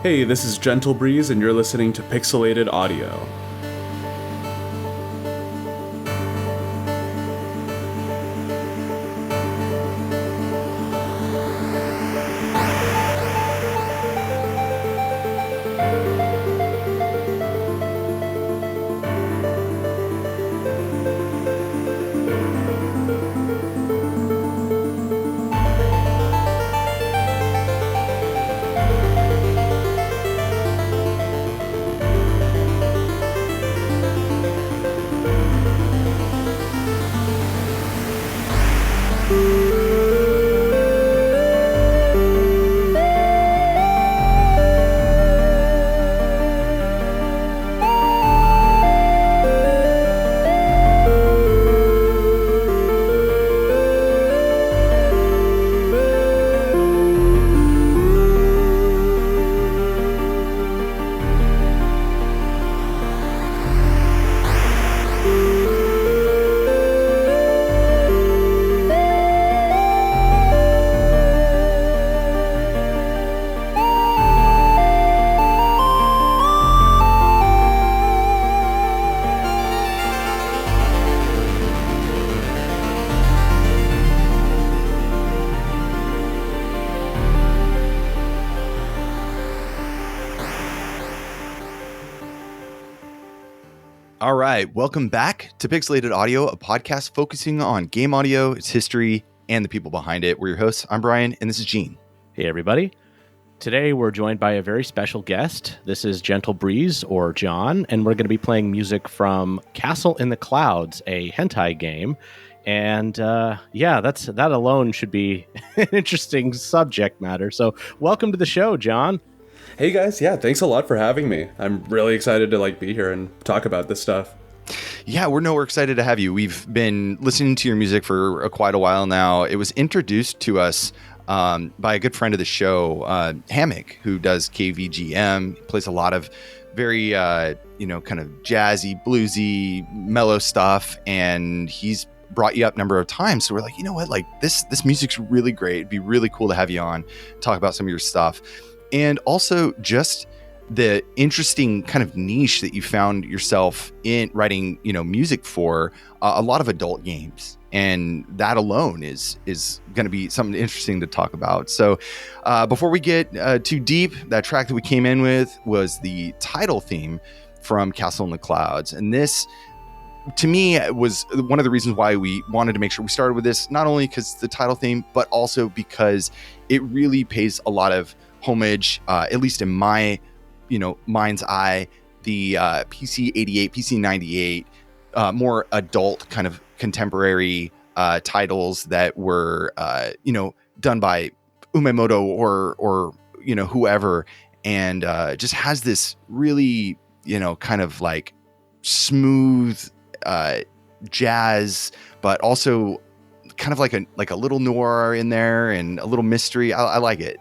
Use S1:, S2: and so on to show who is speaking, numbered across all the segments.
S1: Hey, this is g3ntlebreeze, and you're listening to Pixelated Audio.
S2: All right, welcome back to Pixelated Audio, a podcast focusing on game audio, its history, and the people behind it. We're your hosts. I'm Brian, and this is Gene.
S3: Hey, everybody. Today, we're joined by a very special guest. This is g3ntlebreeze, or John, and we're going to be playing music from Castle in the Clouds, a hentai game. And that alone should be an interesting subject matter. So welcome to the show, John.
S1: Hey guys, yeah, thanks a lot for having me. I'm really excited to be here and talk about this stuff.
S2: Yeah, we're excited to have you. We've been listening to your music for quite a while now. It was introduced to us by a good friend of the show, Hammock, who does KVGM. He plays a lot of very, kind of jazzy, bluesy, mellow stuff, and he's brought you up a number of times. So we're like, you know what, this music's really great. It'd be really cool to have you on, talk about some of your stuff. And also just the interesting kind of niche that you found yourself in writing, music for a lot of adult games. And that alone is going to be something interesting to talk about. So before we get too deep, that track that we came in with was the title theme from Castle in the Clouds. And this, to me, was one of the reasons why we wanted to make sure we started with this, not only because it's the title theme, but also because it really pays a lot of homage, at least in my, mind's eye, the PC-88, PC-98, more adult kind of contemporary titles that were, done by Umemoto or whoever, and just has this really, kind of like smooth jazz, but also kind of like a little noir in there and a little mystery. I like it.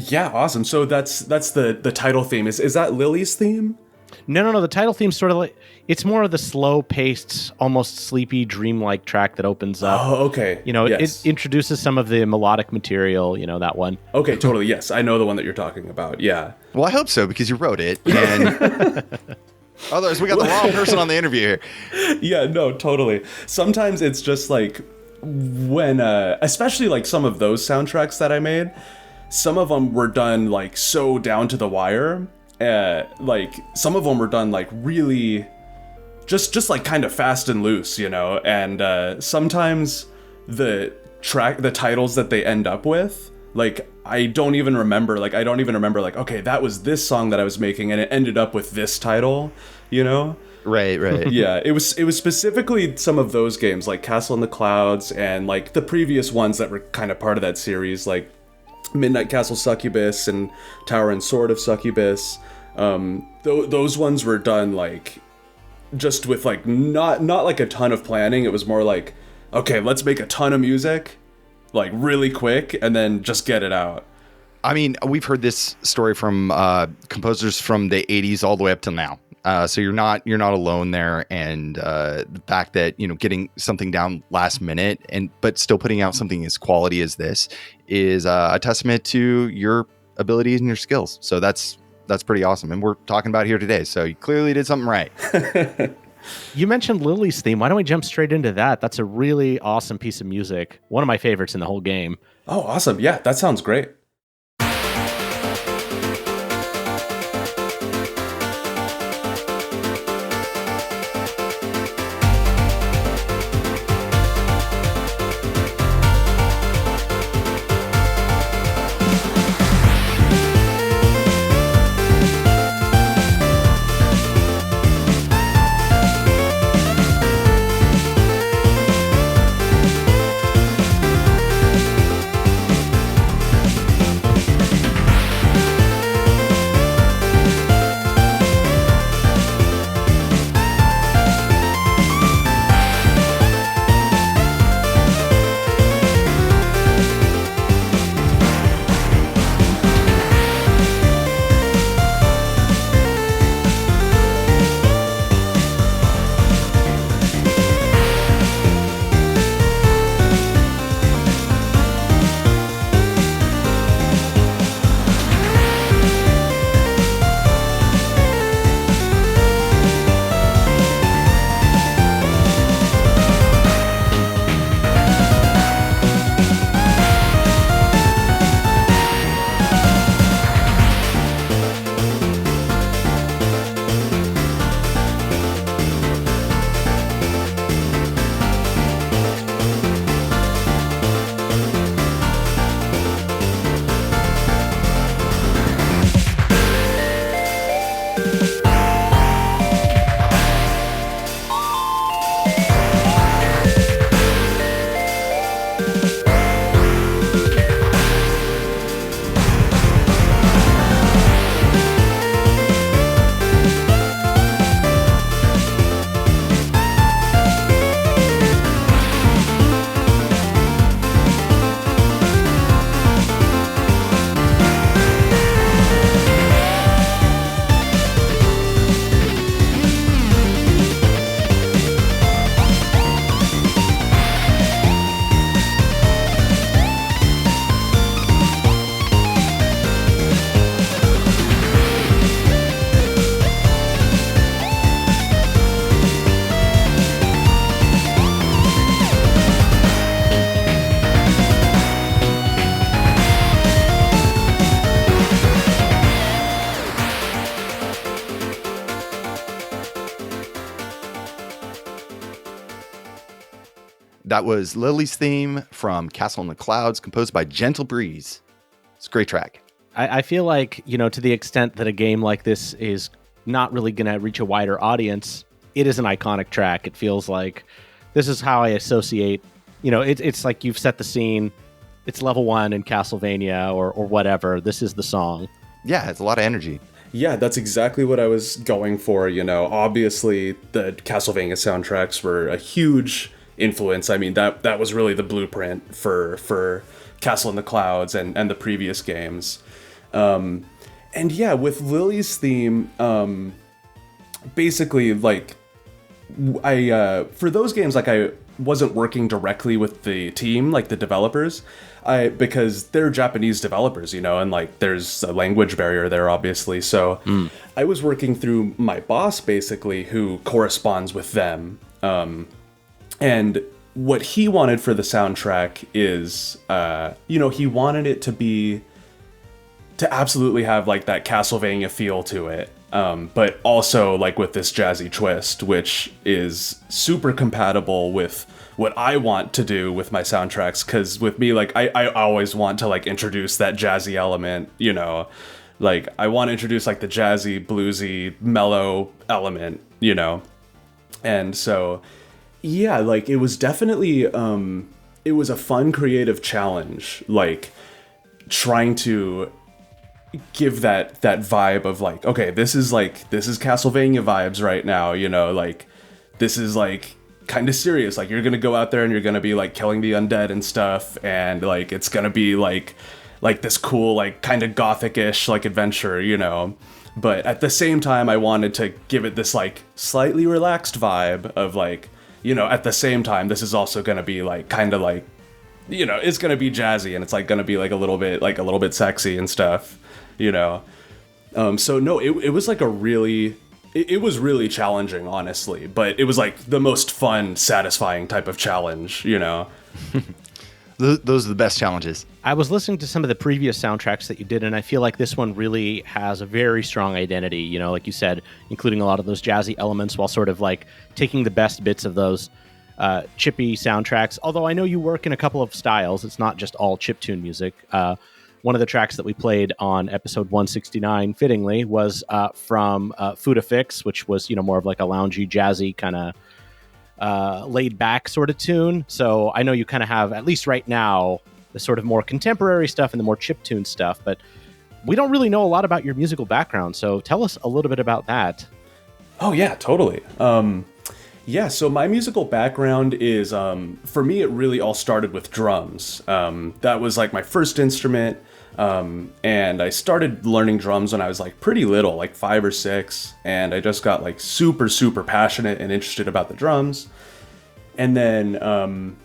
S1: Yeah, awesome. So that's the title theme. Is that Lily's theme?
S3: No. The title theme's sort of like, it's more of the slow-paced, almost sleepy, dreamlike track that opens up.
S1: Oh, okay.
S3: Yes. It introduces some of the melodic material, that one.
S1: Okay, totally. Yes, I know the one that you're talking about. Yeah.
S2: Well, I hope so, because you wrote it. And otherwise, we got the wrong person on the interview here.
S1: Yeah, no, totally. Sometimes it's just like when, especially like some of those soundtracks that I made, some of them were done so down to the wire. Some of them were done really just kind of fast and loose, and sometimes the titles that they end up with, I don't even remember, okay, that was this song that I was making and it ended up with this title, Right. Yeah, it was specifically some of those games like Castle in the Clouds and the previous ones that were kind of part of that series, like Midnight Castle Succubus and Tower and Sword of Succubus. Those ones were done just with not a ton of planning. It was more okay, let's make a ton of music really quick and then just get it out.
S2: I mean, we've heard this story from composers from the 80s all the way up till now. So you're not alone there, and the fact that getting something down last minute but still putting out something as quality as this is a testament to your abilities and your skills. So that's that's pretty awesome. And we're talking about it here today. So you clearly did something right.
S3: You mentioned Lily's theme. Why don't we jump straight into that? That's a really awesome piece of music. One of my favorites in the whole game.
S1: Oh, awesome. Yeah, that sounds great.
S2: That was Lily's theme from Castle in the Clouds, composed by Gentle Breeze. It's a great track.
S3: I feel like, to the extent that a game like this is not really going to reach a wider audience, it is an iconic track. It feels like this is how I associate, it's like you've set the scene. It's level 1 in Castlevania or whatever. This is the song.
S2: Yeah, it's a lot of energy.
S1: Yeah, that's exactly what I was going for. Obviously the Castlevania soundtracks were a huge influence. I mean, that was really the blueprint for Castle in the Clouds and the previous games. And yeah, with Lily's theme, basically, like, I for those games, like, I wasn't working directly with the team, like the developers, because they're Japanese developers, and like there's a language barrier there, obviously. So I was working through my boss, basically, who corresponds with them. And what he wanted for the soundtrack is, he wanted it to absolutely have like that Castlevania feel to it. But also like with this jazzy twist, which is super compatible with what I want to do with my soundtracks. Cause with me, like, I always want to like introduce that jazzy element, like I want to introduce like the jazzy, bluesy, mellow element, and so, yeah, like it was definitely, it was a fun creative challenge, like trying to give that vibe of like, okay, this is Castlevania vibes right now, like this is like kind of serious, like you're gonna go out there and you're gonna be like killing the undead and stuff, and like it's gonna be like this cool, like kind of gothic-ish like adventure, but at the same time I wanted to give it this like slightly relaxed vibe of like, at the same time this is also gonna be like kind of like, it's gonna be jazzy, and it's like gonna be like a little bit sexy and stuff, So no, it was like a really, it was really challenging, honestly, but it was like the most fun, satisfying type of challenge, you know?
S2: Those are the best challenges.
S3: I was listening to some of the previous soundtracks that you did, and I feel like this one really has a very strong identity, you know, like you said, including a lot of those jazzy elements while sort of like taking the best bits of those chippy soundtracks. Although I know you work in a couple of styles. It's not just all chiptune music. One of the tracks that we played on episode 169, fittingly, was from Food Affix, which was, you know, more of like a loungy, jazzy kind of laid back sort of tune. So I know you kind of have, at least right now, the sort of more contemporary stuff and the more chiptune stuff, but we don't really know a lot about your musical background. So tell us a little bit about that.
S1: Oh yeah, totally. Yeah, so my musical background is, for me, it really all started with drums. That was like my first instrument, and I started learning drums when I was like pretty little, like 5 or 6, and I just got like super, super passionate and interested about the drums. And then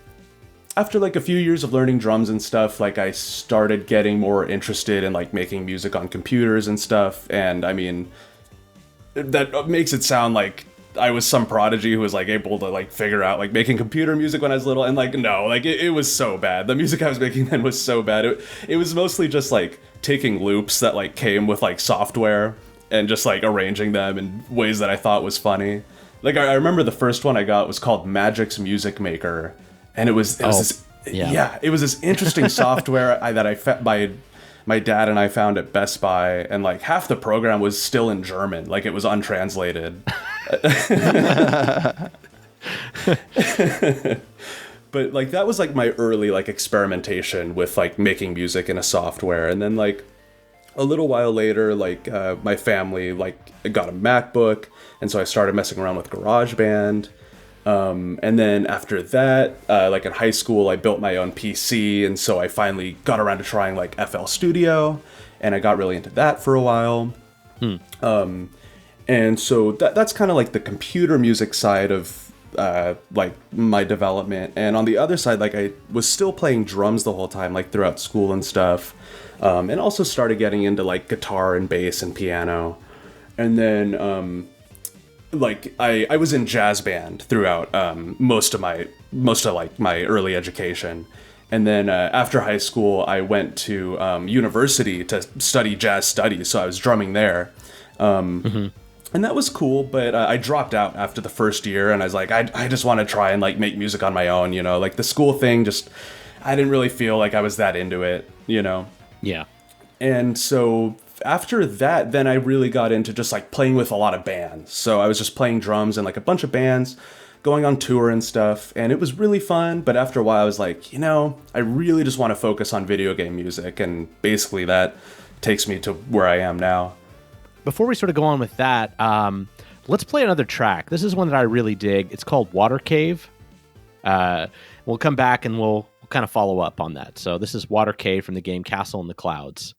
S1: after like a few years of learning drums and stuff, like I started getting more interested in like making music on computers and stuff. And I mean, that makes it sound like I was some prodigy who was like able to like figure out like making computer music when I was little, and like no, like it was so bad. The music I was making then was so bad. It was mostly just like taking loops that like came with like software and just like arranging them in ways that I thought was funny. Like I remember the first one I got was called Magic's Music Maker, and it was this interesting software that I found my dad and I found at Best Buy, and like half the program was still in German, like it was untranslated. But like that was like my early like experimentation with like making music in a software. And then like a little while later, like my family like got a MacBook, and so I started messing around with GarageBand. And then after that, like in high school, I built my own PC, and so I finally got around to trying like FL Studio, and I got really into that for a while. And so that's kind of like the computer music side of like my development. And on the other side, like I was still playing drums the whole time, like throughout school and stuff, and also started getting into like guitar and bass and piano. And then like I was in jazz band throughout most of like my early education. And then after high school, I went to university to study jazz studies, so I was drumming there. And that was cool, but I dropped out after the first year, and I was like, I just want to try and like make music on my own, you know, like the school thing, just I didn't really feel like I was that into it, you know.
S3: Yeah.
S1: And so after that, then I really got into just like playing with a lot of bands. So I was just playing drums in like a bunch of bands, going on tour and stuff, and it was really fun. But after a while, I was like, you know, I really just want to focus on video game music, and basically that takes me to where I am now.
S3: Before we sort of go on with that, let's play another track. This is one that I really dig. It's called Water Cave. We'll come back and we'll kind of follow up on that. So this is Water Cave from the game Castle in the Clouds.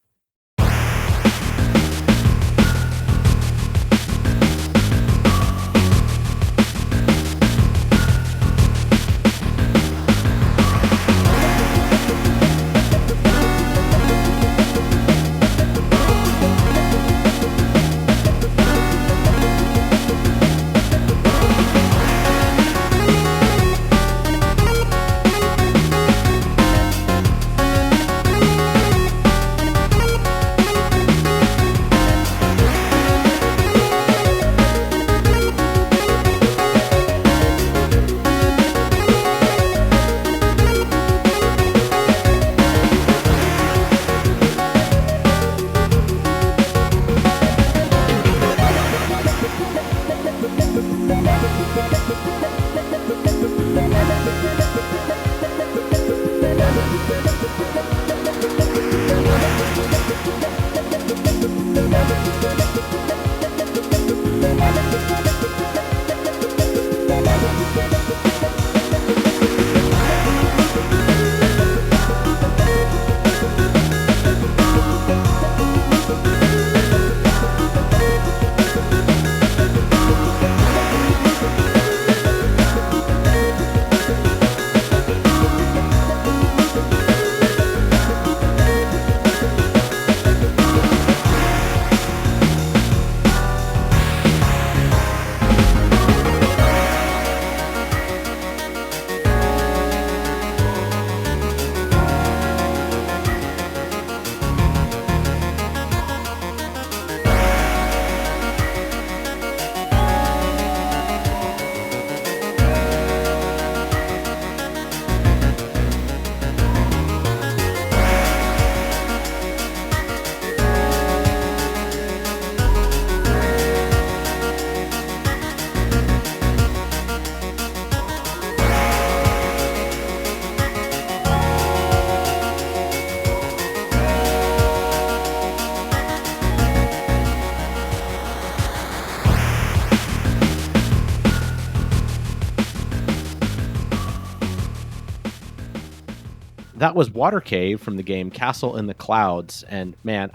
S3: that was Water Cave from the game Castle in the Clouds. And man,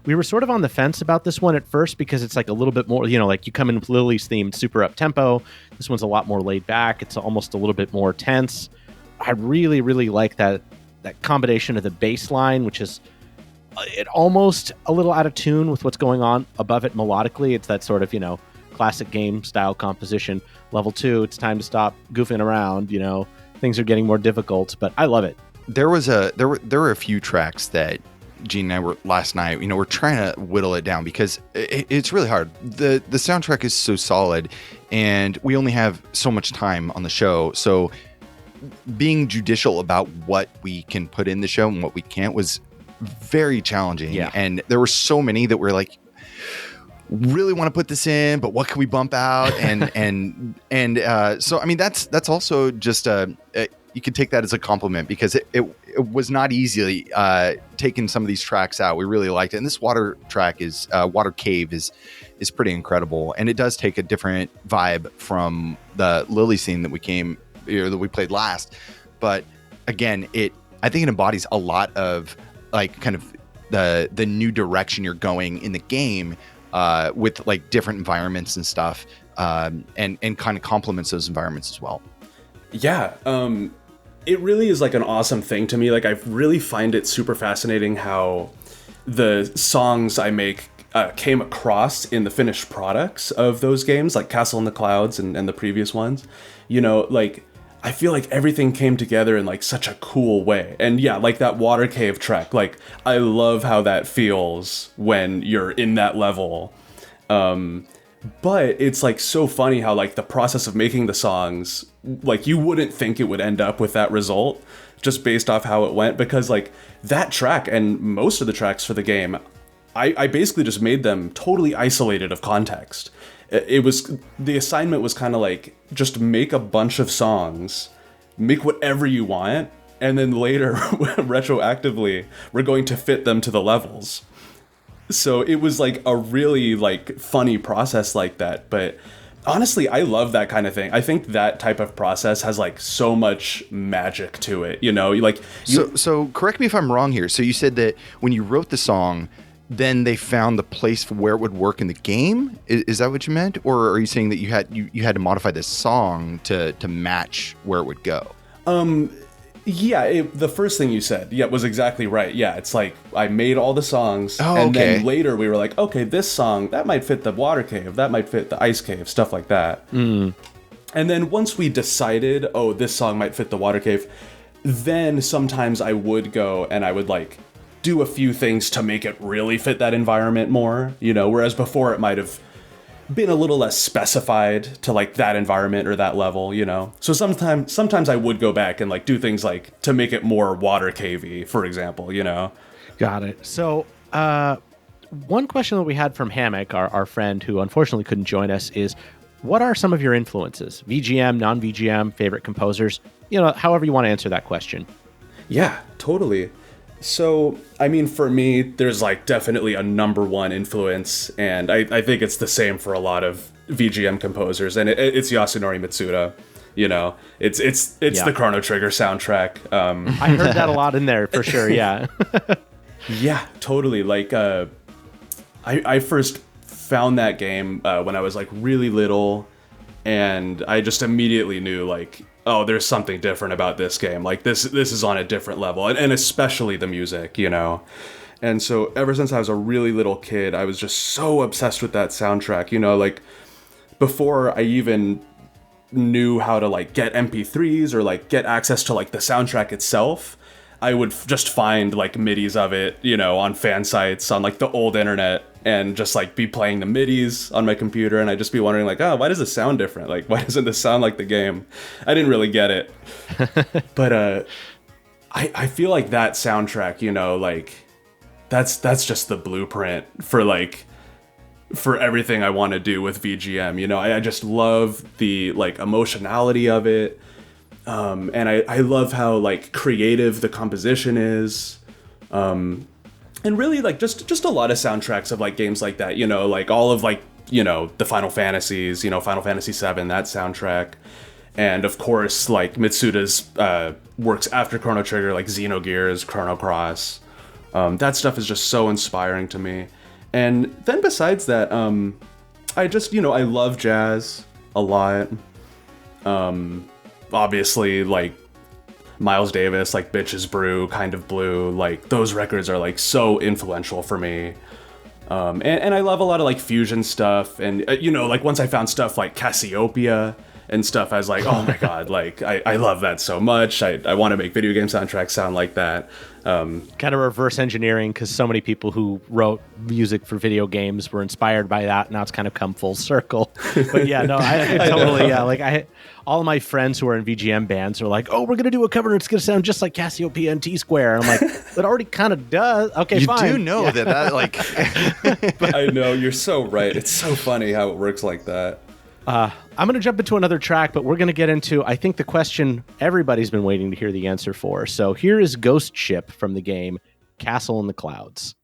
S3: we were sort of on the fence about this one at first because it's like a little bit more, like you come in with Lily's theme, super up tempo. This one's a lot more laid back. It's almost a little bit more tense. I really, really like that combination of the bass line, which is it almost a little out of tune with what's going on above it melodically. It's that sort of, classic game style composition. Level 2, it's time to stop goofing around, things are getting more difficult, but I love it.
S2: There were a few tracks that Gene and I were last night, we're trying to whittle it down because it's really hard. The soundtrack is so solid and we only have so much time on the show. So being judicial about what we can put in the show and what we can't was very challenging.
S3: Yeah.
S2: And there were so many that were like, really want to put this in, but what can we bump out? So I mean that's also just you could take that as a compliment because it was not easily taking some of these tracks out. We really liked it, and this water track is Water Cave is pretty incredible, and it does take a different vibe from the Lily scene that we played last. But again, I think it embodies a lot of like kind of the new direction you're going in the game. With like different environments and stuff, and kind of complements those environments as well.
S1: Yeah, it really is like an awesome thing to me. Like I really find it super fascinating how the songs I make came across in the finished products of those games, like Castle in the Clouds and the previous ones. Like I feel like everything came together in like such a cool way. And yeah, like that Water Cave track, like I love how that feels when you're in that level. But it's like so funny how like the process of making the songs, like you wouldn't think it would end up with that result just based off how it went, because like that track and most of the tracks for the game, I basically just made them totally isolated of context. The assignment was kind of like, just make a bunch of songs, make whatever you want, and then later, retroactively, we're going to fit them to the levels. So it was like a really like funny process like that. But honestly, I love that kind of thing. I think that type of process has like so much magic to it, So
S2: correct me if I'm wrong here. So you said that when you wrote the song, then they found the place for where it would work in the game. Is that what you meant, or are you saying that you had to modify this song to match where it would go?
S1: Yeah, the first thing you said, was exactly right. Yeah, it's like I made all the songs, and then later we were like, okay, this song that might fit the water cave, that might fit the ice cave, stuff like that. And then once we decided, oh, this song might fit the water cave, then sometimes I would go and I would like do a few things to make it really fit that environment more, whereas before it might have been a little less specified to like that environment or that level, So sometimes I would go back and like do things like to make it more water cavey, for example,
S3: Got it. So one question that we had from Hammock, our friend who unfortunately couldn't join us, is what are some of your influences? VGM, non-VGM, favorite composers? However you want to answer that question.
S1: Yeah, totally. So, I mean, for me, there's like definitely a number one influence, and I think it's the same for a lot of VGM composers, and it's Yasunori Mitsuda. It's the Chrono Trigger soundtrack.
S3: I heard that a lot in there for sure. Yeah.
S1: Yeah, totally. Like, I first found that game when I was like really little, and I just immediately knew like, oh, there's something different about this game. Like this is on a different level, and especially the music, And so ever since I was a really little kid, I was just so obsessed with that soundtrack, like before I even knew how to like get MP3s or like get access to like the soundtrack itself, I would just find like MIDIs of it, on fan sites, on like the old internet, and just like be playing the MIDIs on my computer, and I'd just be wondering like, oh, why does this sound different? Like, why doesn't this sound like the game? I didn't really get it. But I feel like that soundtrack, like that's just the blueprint for everything I want to do with VGM. I just love the like emotionality of it. And I love how like creative the composition is. And really like just a lot of soundtracks of like games like that, like all of like, the Final Fantasies, Final Fantasy VII, that soundtrack. And of course, like Mitsuda's works after Chrono Trigger, like Xenogears, Chrono Cross. That stuff is just so inspiring to me. And then besides that, I just, I love jazz a lot. Obviously, like, Miles Davis, like Bitches Brew, Kind of Blue, like those records are like so influential for me. And I love a lot of like fusion stuff, and like once I found stuff like Cassiopeia and stuff, I was like, oh my god, like I love that so much. I want to make video game soundtracks sound like that.
S3: Kind of reverse engineering, because so many people who wrote music for video games were inspired by that. Now it's kind of come full circle. But yeah, no, I totally, yeah, like all of my friends who are in VGM bands are like, oh, we're going to do a cover and it's going to sound just like Cassiopeia and T-Square. And I'm like, it already kind of does. Okay,
S2: you
S3: fine.
S2: You do know that like...
S1: I know, you're so right. It's so funny how it works like that.
S3: I'm going to jump into another track, but we're going to get into, I think, the question everybody's been waiting to hear the answer for. So here is Ghost Ship from the game Castle in the Clouds.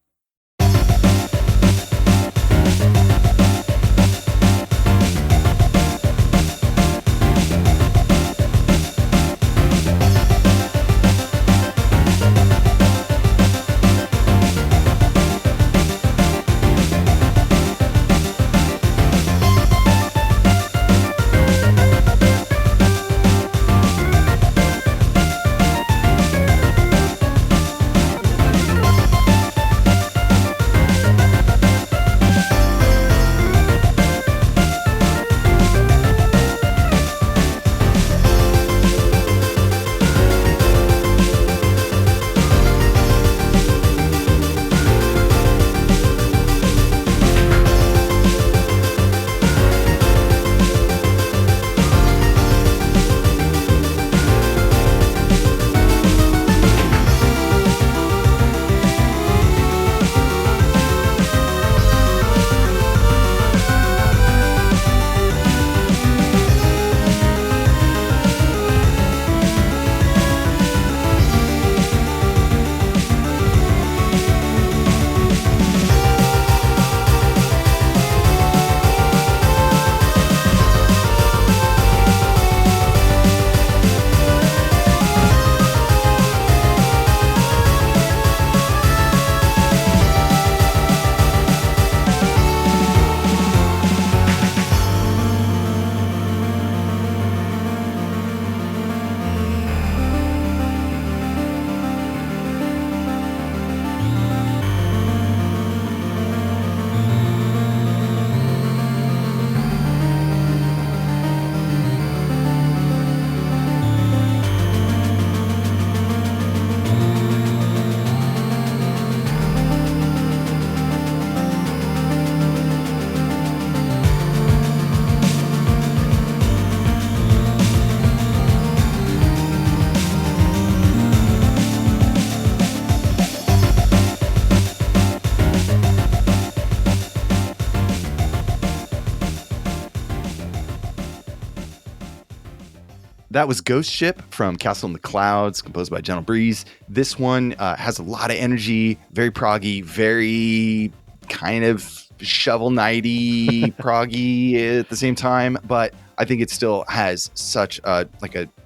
S2: That was Ghost Ship from Castle in the Clouds, composed by Gentle Breeze. This one has a lot of energy, very proggy, very kind of Shovel Knight-y proggy at the same time, but I think it still has such a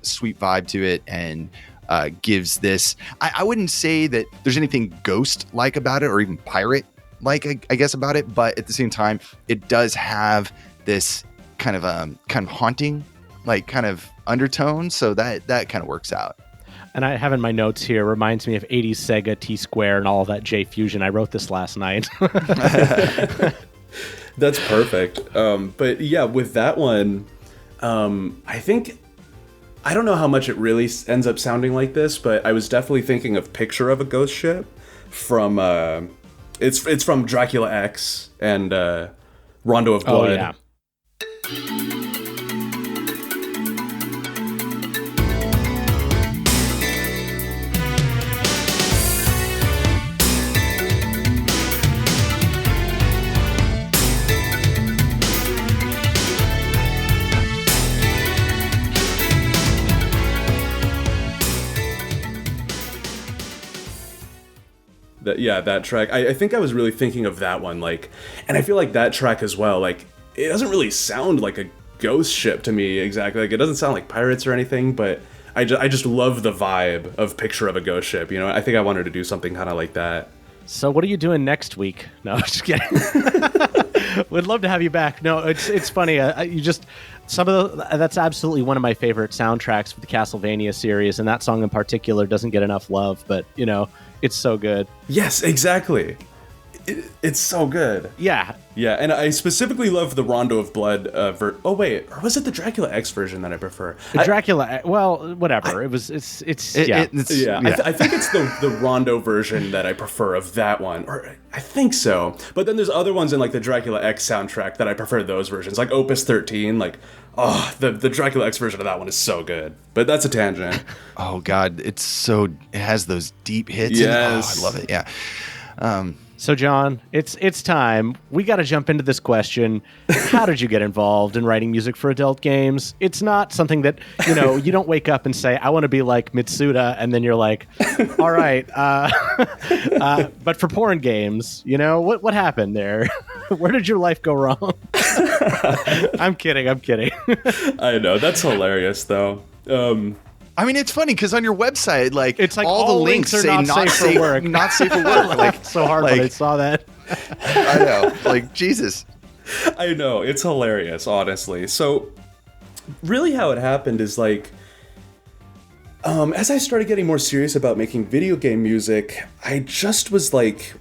S2: sweet vibe to it, and gives this... I wouldn't say that there's anything ghost-like about it, or even pirate-like, I guess, about it, but at the same time, it does have this kind of haunting, like, kind of undertone, so that kind of works out.
S3: And I have in my notes here, reminds me of 80s Sega, T-Square, and all of that J-Fusion. I wrote this last night.
S1: That's perfect. But yeah, with that one, I think, I don't know how much it really ends up sounding like this, but I was definitely thinking of Picture of a Ghost Ship from, it's from Dracula X and Rondo of Blood.
S3: Oh, yeah.
S1: That track. I think I was really thinking of that one, like, and I feel like that track as well, like, it doesn't really sound like a ghost ship to me exactly. Like, it doesn't sound like pirates or anything, but I just love the vibe of Picture of a Ghost Ship. You know, I think I wanted to do something kind of like that.
S3: So what are you doing next week? No, just kidding. Would love to have you back. No, it's funny. That's absolutely one of my favorite soundtracks for the Castlevania series, and that song in particular doesn't get enough love, but you know, it's so good.
S1: Yes, exactly. It's so good.
S3: Yeah.
S1: Yeah, and I specifically love the Rondo of Blood or was it the Dracula X version that I prefer?
S3: Dracula, well, whatever. I think
S1: it's the Rondo version that I prefer of that one, or I think so. But then there's other ones in like the Dracula X soundtrack that I prefer those versions, like Opus 13, like the Dracula X version of that one is so good. But that's a tangent.
S2: Oh God, it has those deep hits.
S1: Yes.
S2: I love it. Yeah.
S3: So, John, it's time. We got to jump into this question. How did you get involved in writing music for adult games? It's not something that, you know, you don't wake up and say, I want to be like Mitsuda, and then you're like, all right. But for porn games, you know, what happened there? Where did your life go wrong? I'm kidding.
S1: I know. That's hilarious, though.
S2: I mean, it's funny because on your website, like,
S3: it's like
S2: all the links
S3: are
S2: say
S3: not safe for work.
S2: Not safe for work. Like,
S3: so hard when I saw that.
S2: I know. Like, Jesus.
S1: I know. It's hilarious, honestly. So, really how it happened is like, as I started getting more serious about making video game music, I just was like,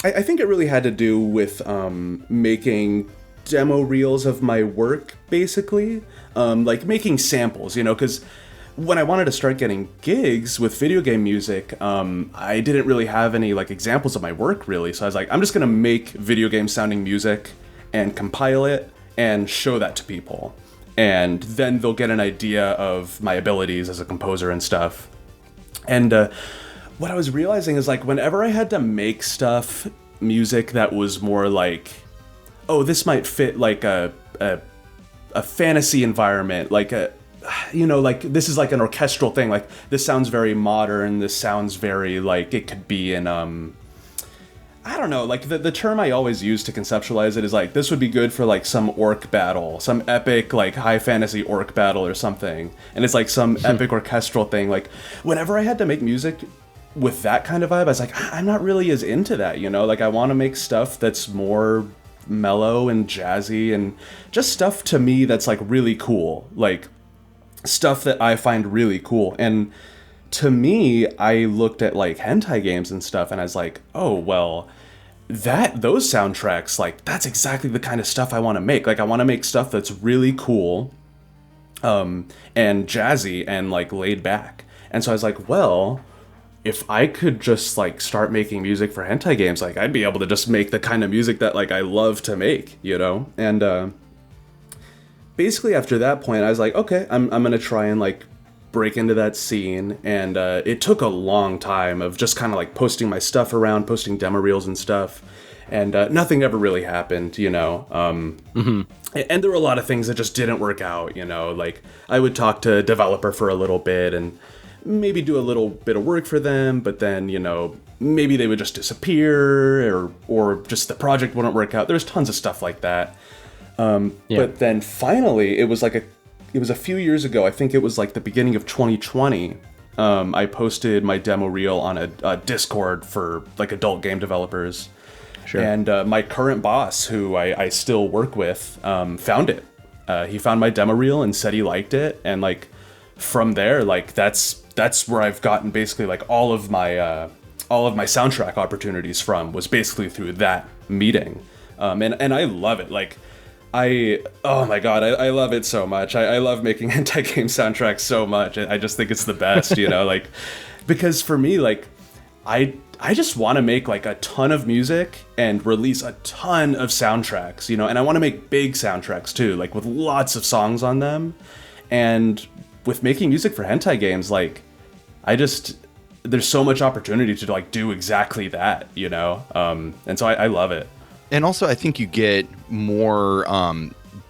S1: I think it really had to do with making demo reels of my work, basically. Like making samples, you know, because when I wanted to start getting gigs with video game music, I didn't really have any like examples of my work really. So I was like, I'm just gonna make video game sounding music and compile it and show that to people. And then they'll get an idea of my abilities as a composer and stuff. And what I was realizing is like whenever I had to make music that was more like, oh, this might fit like a fantasy environment, like like this is like an orchestral thing, like this sounds very modern, this sounds very like it could be in I don't know, like the term I always use to conceptualize it is like this would be good for like some orc battle, some epic like high fantasy orc battle or something, and it's like some epic orchestral thing. Like whenever I had to make music with that kind of vibe, I was like, I'm not really as into that, you know, like I want to make stuff that's more mellow and jazzy and just stuff to me that's like really cool, like stuff that I find really cool. And to me, I looked at like hentai games and stuff and I was like, oh well, those soundtracks, like that's exactly the kind of stuff I want to make. Like I want to make stuff that's really cool and jazzy and like laid back. And so I was like, well, if I could just like start making music for hentai games, like I'd be able to just make the kind of music that like I love to make, you know? And basically after that point, I was like, okay, I'm gonna try and like break into that scene. And it took a long time of just kind of like posting my stuff around, posting demo reels and stuff. And nothing ever really happened, you know? And there were a lot of things that just didn't work out, you know? Like I would talk to a developer for a little bit and maybe do a little bit of work for them, but then, you know, maybe they would just disappear or just the project wouldn't work out. There's tons of stuff like that. But then finally, it was a few years ago, I think it was like the beginning of 2020, I posted my demo reel on a Discord for like adult game developers.
S3: Sure.
S1: And my current boss, who I still work with, found it. He found my demo reel and said he liked it. And like from there, like that's where I've gotten basically like all of my soundtrack opportunities from, was basically through that meeting. And I love it. Like oh my god, I love it so much. I love making hentai game soundtracks so much. I just think it's the best, you know, like, because for me, like, I just want to make like a ton of music and release a ton of soundtracks, you know, and I want to make big soundtracks too, like with lots of songs on them. And with making music for hentai games, like, there's so much opportunity to like do exactly that, you know? And so I love it.
S2: And also, I think you get more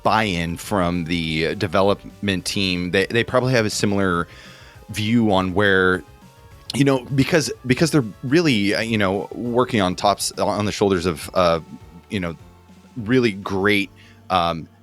S2: buy-in from the development team. They probably have a similar view on where, you know, because they're really, you know, working on the shoulders of, you know, really great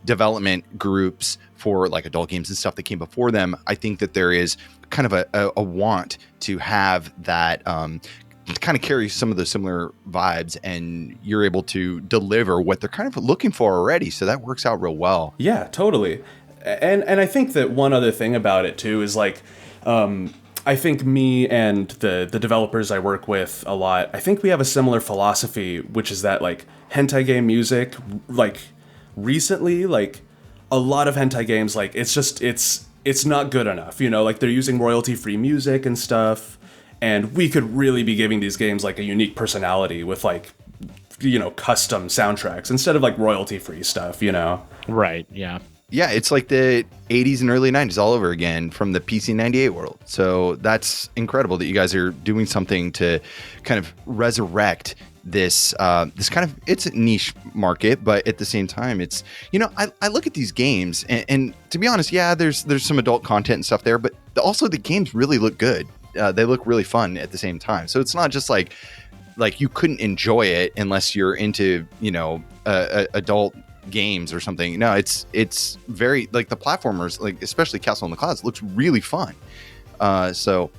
S2: development groups for like adult games and stuff that came before them, I think that there is kind of a want to have that kind of carry some of the similar vibes, and you're able to deliver what they're kind of looking for already. So that works out real well.
S1: Yeah, totally. And I think that one other thing about it too is like, I think me and the developers I work with a lot, I think we have a similar philosophy, which is that like hentai game music, like recently, like a lot of hentai games, like it's not good enough, you know, like they're using royalty-free music and stuff. And we could really be giving these games like a unique personality with like, you know, custom soundtracks instead of like royalty-free stuff, you know?
S3: Right. Yeah.
S2: Yeah, it's like the 80s and early 90s all over again from the PC-98 world. So that's incredible that you guys are doing something to kind of resurrect this this kind of, it's a niche market, but at the same time, it's, you know, I look at these games and to be honest, yeah, there's some adult content and stuff there, but also the games really look good. They look really fun at the same time. So it's not just like you couldn't enjoy it unless you're into, you know, adult games or something. No, it's very like the platformers, like especially Castle in the Clouds, looks really fun. So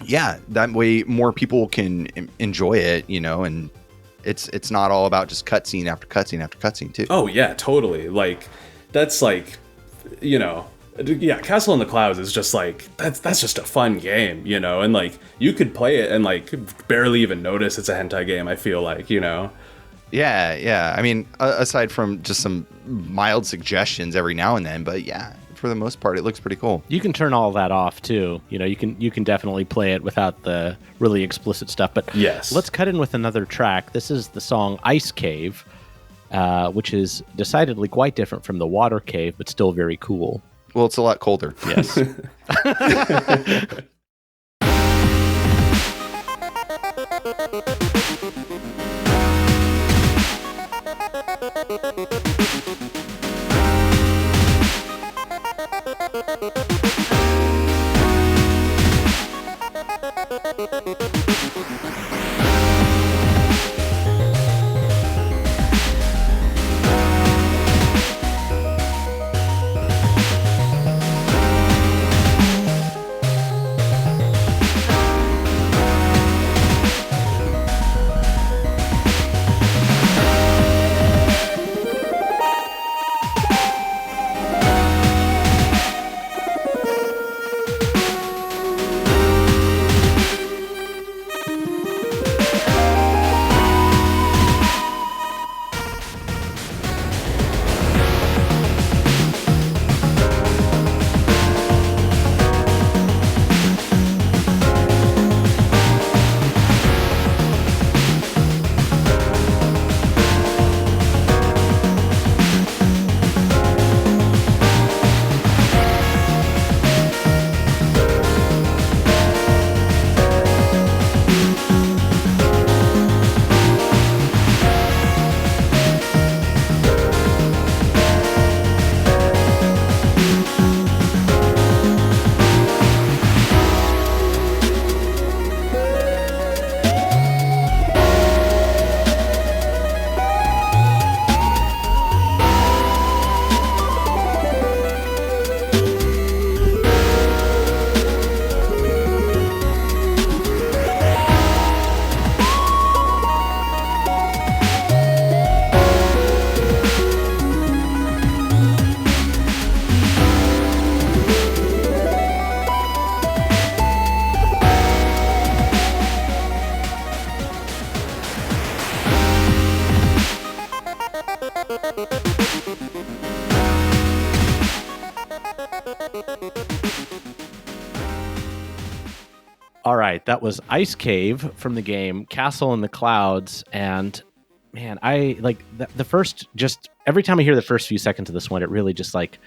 S2: yeah, that way more people can enjoy it, you know, and it's not all about just cutscene after cutscene after cutscene too.
S1: Oh yeah, totally. Like that's like, you know, yeah, Castle in the Clouds is just like that's just a fun game, you know, and like you could play it and like barely even notice it's a hentai game, I feel like, you know.
S2: Yeah. I mean, aside from just some mild suggestions every now and then, but yeah, for the most part, it looks pretty cool.
S3: You can turn all that off too. You know, you can definitely play it without the really explicit stuff. But
S1: yes,
S3: let's cut in with another track. This is the song Ice Cave, which is decidedly quite different from the Water Cave, but still very cool.
S2: Well, it's a lot colder.
S3: Yes. All right, that was Ice Cave from the game Castle in the Clouds, and man, I like the first, just every time I hear the first few seconds of this one, it really just like,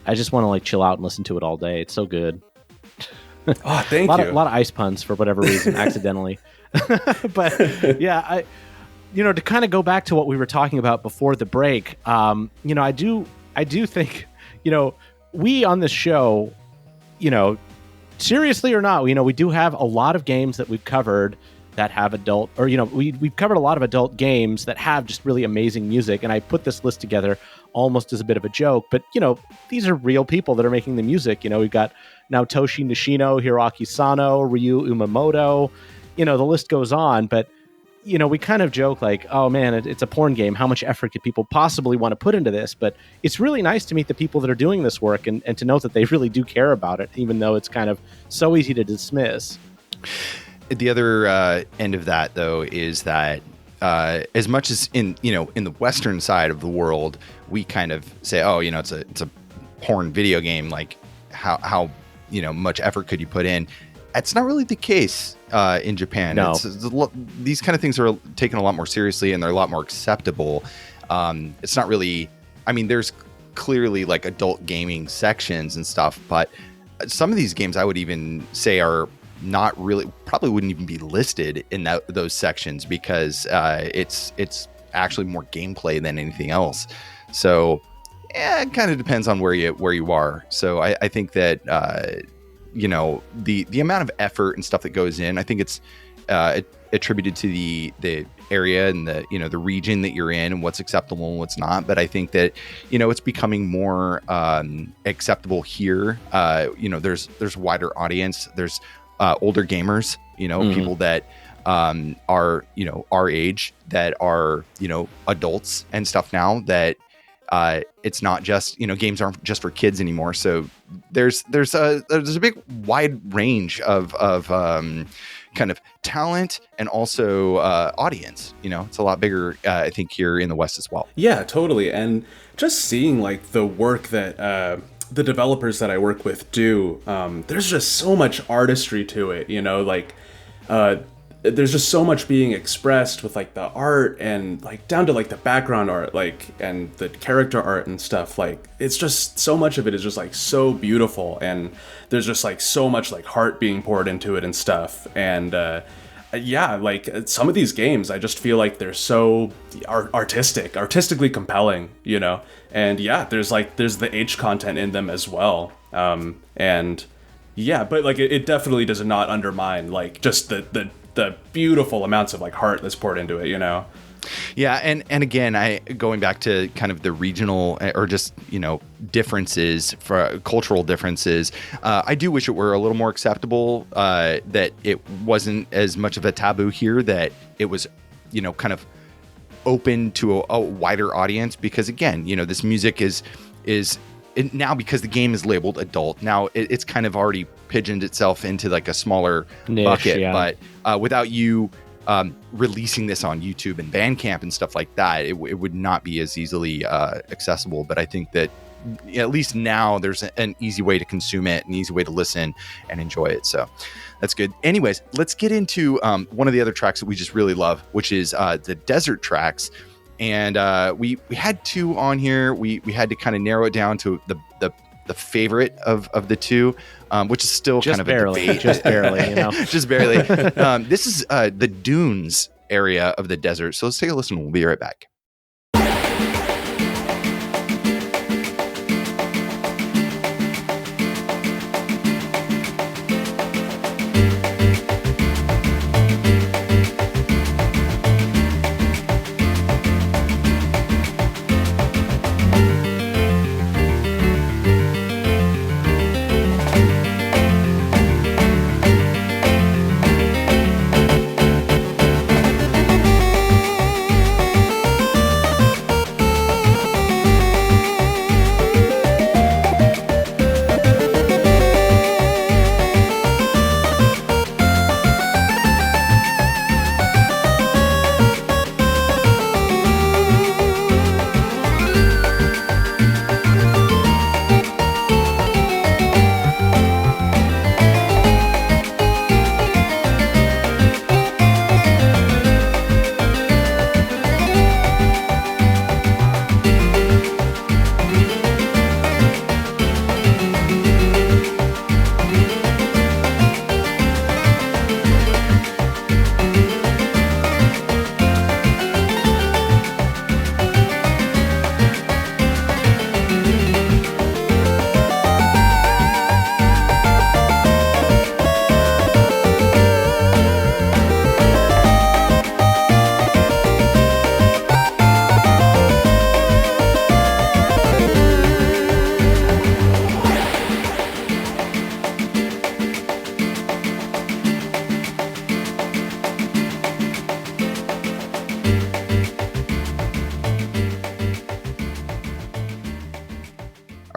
S3: I just want to like chill out and listen to it all day. It's so good.
S1: Oh, thank you.
S3: A lot of ice puns for whatever reason, accidentally. But yeah, to kind of go back to what we were talking about before the break, I do think, we on this show, seriously or not, we do have a lot of games that we've covered that have adult, or, we've covered a lot of adult games that have just really amazing music. And I put this list together almost as a bit of a joke, but, these are real people that are making the music. We've got Naotoshi Nishino, Hiroaki Sano, Ryu Umamoto, the list goes on, but we kind of joke like, oh man, it's a porn game. How much effort could people possibly want to put into this? But it's really nice to meet the people that are doing this work and to know that they really do care about it, even though it's kind of so easy to dismiss.
S2: The other end of that, though, is that as much as in the Western side of the world, we kind of say, oh, it's a porn video game. Like how much effort could you put in? That's not really the case in Japan.
S3: No.
S2: These kind of things are taken a lot more seriously and they're a lot more acceptable. It's not really, there's clearly like adult gaming sections and stuff, but some of these games I would even say are not really, probably wouldn't even be listed in those sections because it's actually more gameplay than anything else. So yeah, it kind of depends on where you are. So I think that the amount of effort and stuff that goes in, I think it's attributed to the area and the region that you're in and what's acceptable and what's not. But I think that it's becoming more acceptable here. There's wider audience. There's older gamers, people that are our age that are adults and stuff now that it's not just games aren't just for kids anymore. So there's a big wide range of kind of talent and also audience. It's a lot bigger I think here in the West as well.
S1: Yeah, totally. And just seeing like the work that the developers that I work with do, there's just so much artistry to it, there's just so much being expressed with like the art and like down to like the background art, like, and the character art and stuff. Like, it's just so much of it is just like so beautiful, and there's just like so much like heart being poured into it and stuff. And yeah, like some of these games, I just feel like they're so artistically compelling, and yeah, there's the H content in them as well. And yeah, but like it definitely does not undermine like just the beautiful amounts of like heart that's poured into it,
S2: Yeah, and again, going back to kind of the regional or just differences, for cultural differences. I do wish it were a little more acceptable. That it wasn't as much of a taboo here. That it was kind of open to a wider audience, because again, this music is now, because the game is labeled adult, now it's kind of already pigeoned itself into like a smaller niche, bucket. Yeah. But without you releasing this on YouTube and Bandcamp and stuff like that, it would not be as easily accessible. But I think that at least now there's an easy way to consume it, an easy way to listen and enjoy it. So that's good. Anyways, let's get into one of the other tracks that we just really love, which is the desert tracks. And we had two on here. We had to kind of narrow it down to the favorite of the two, which is still just kind of
S3: barely,
S2: a debate.
S3: just barely,
S2: just barely. This is the dunes area of the desert. So let's take a listen. We'll be right back.